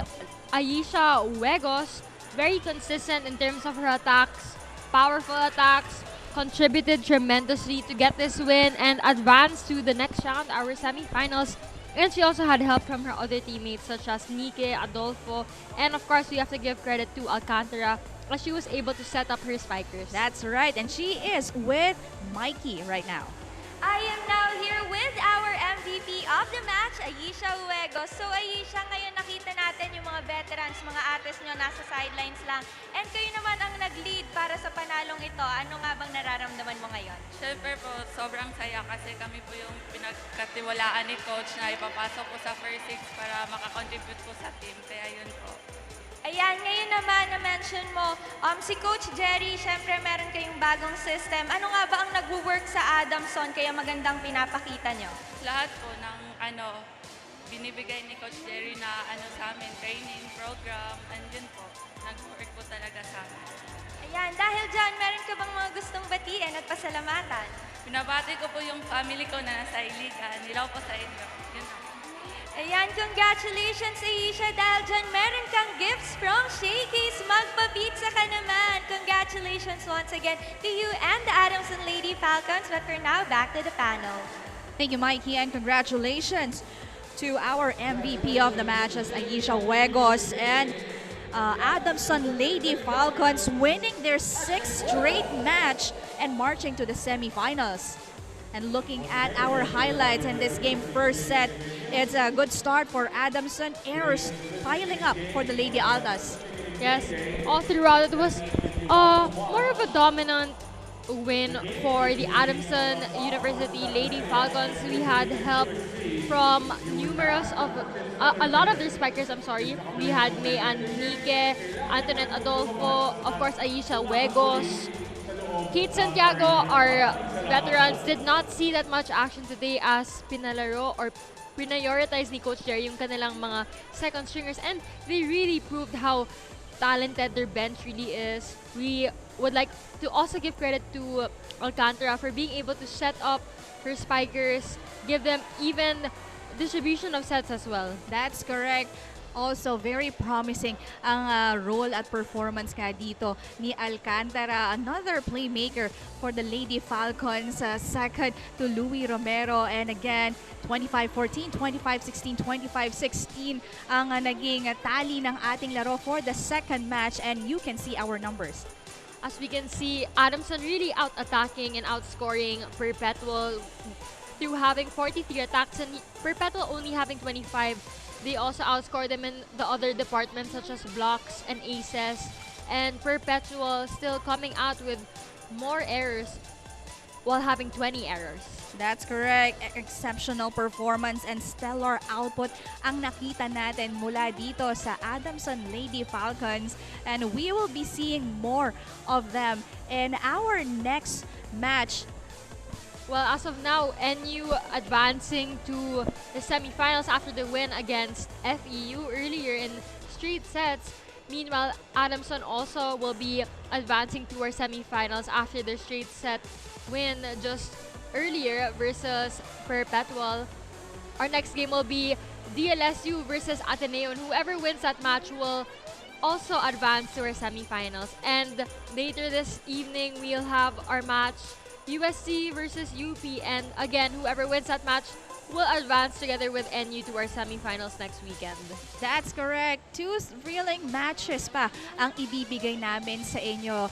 S3: Aisha Huegos. Very consistent in terms of her attacks, powerful attacks, contributed tremendously to get this win and advance to the next round, our semifinals. And she also had help from her other teammates such as Nike, Adolfo, and of course we have to give credit to Alcantara as she was able to set up her spikers.
S2: That's right, and she is with Mikey right now.
S1: I am now here with our MVP of the match, Aisha Huegos. So Aisha, ngayon nakita natin yung mga veterans, mga ates nyo nasa sidelines lang. And kayo naman ang nag-lead para sa panalong ito. Ano nga bang nararamdaman mo ngayon?
S7: Siyempre po, sobrang saya kasi kami po yung pinagkatiwalaan ni Coach na ipapasok po sa first six para makakontribute po sa team. Kaya yun po.
S1: Ayan, ngayon naman na-mention mo, si Coach Jerry, syempre meron kayong bagong system. Ano nga ba ang nag-work sa Adamson kaya magandang pinapakita nyo?
S7: Lahat po ng binibigay ni Coach Jerry na sa amin, training, program, and yun po, nag-work po talaga sa amin.
S1: Ayan, dahil dyan, meron ka bang mga gustong batiin at pasalamatan?
S7: Binabati ko po yung family ko na nasa Iligan. Nilaw po sa inyo. Yun po.
S1: Ayan, congratulations Aisha, dahil dyan meron kang gifts from Shakeys. Magpa-pizza ka naman. Congratulations once again to you and the Adamson Lady Falcons. But for now, back to the panel.
S2: Thank you, Mikey, and congratulations to our MVP of the match as Aisha Huegos and Adamson Lady Falcons winning their 6th straight match and marching to the semifinals. And looking at our highlights in this game, first set, it's a good start for Adamson. Errors piling up for the Lady Altas.
S3: Yes, all throughout it was more of a dominant win for the Adamson University Lady Falcons. We had help from a lot of their spikers, We had May Nike, Antoinette Adolfo, of course Aisha Huegos. Kate Santiago, our veterans, did not see that much action today as pinalaro or prioritize ni Coach Jerry yung kanilang mga second stringers, and they really proved how talented their bench really is. We would like to also give credit to Alcantara for being able to set up her spikers, give them even distribution of sets as well.
S2: That's correct. Also, very promising ang role at performance nga dito ni Alcantara. Another playmaker for the Lady Falcons. Second to Louis Romero. And again, 25-14, 25-16, 25-16 ang naging tali ng ating laro for the second match. And you can see our numbers.
S3: As we can see, Adamson really out-attacking and outscoring Perpetual through having 43 attacks and Perpetual only having 25. They also outscored them in the other departments such as blocks and aces, and Perpetual still coming out with more errors while having 20 errors.
S2: That's correct. Exceptional performance and stellar output ang nakita natin mula dito sa Adamson Lady Falcons, and we will be seeing more of them in our next match.
S3: Well, as of now, NU advancing to the semifinals after the win against FEU earlier in straight sets. Meanwhile, Adamson also will be advancing to our semifinals after their straight set win just earlier versus Perpetual. Our next game will be DLSU versus Ateneo, and whoever wins that match will also advance to our semifinals. And later this evening, we'll have our match USC versus UP, and again, whoever wins that match will advance together with NU to our semifinals next weekend.
S2: That's correct. Two thrilling matches pa ang ibibigay namin sa inyo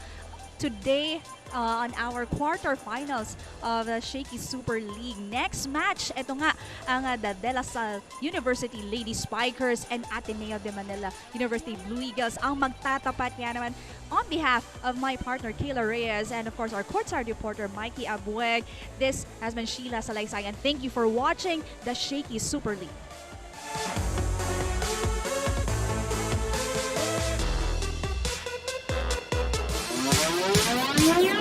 S2: today on our quarterfinals of the Shakeys Super League. Next match, ito nga ang the De La Salle University Lady Spikers and Ateneo de Manila University Blue Eagles ang magtatapat yan naman on behalf of my partner Kayla Reyes and of course our courtside reporter Mikey Abueg. This has been Sheila Salaysay, and thank you for watching the Shakeys Super League.
S6: Yeah.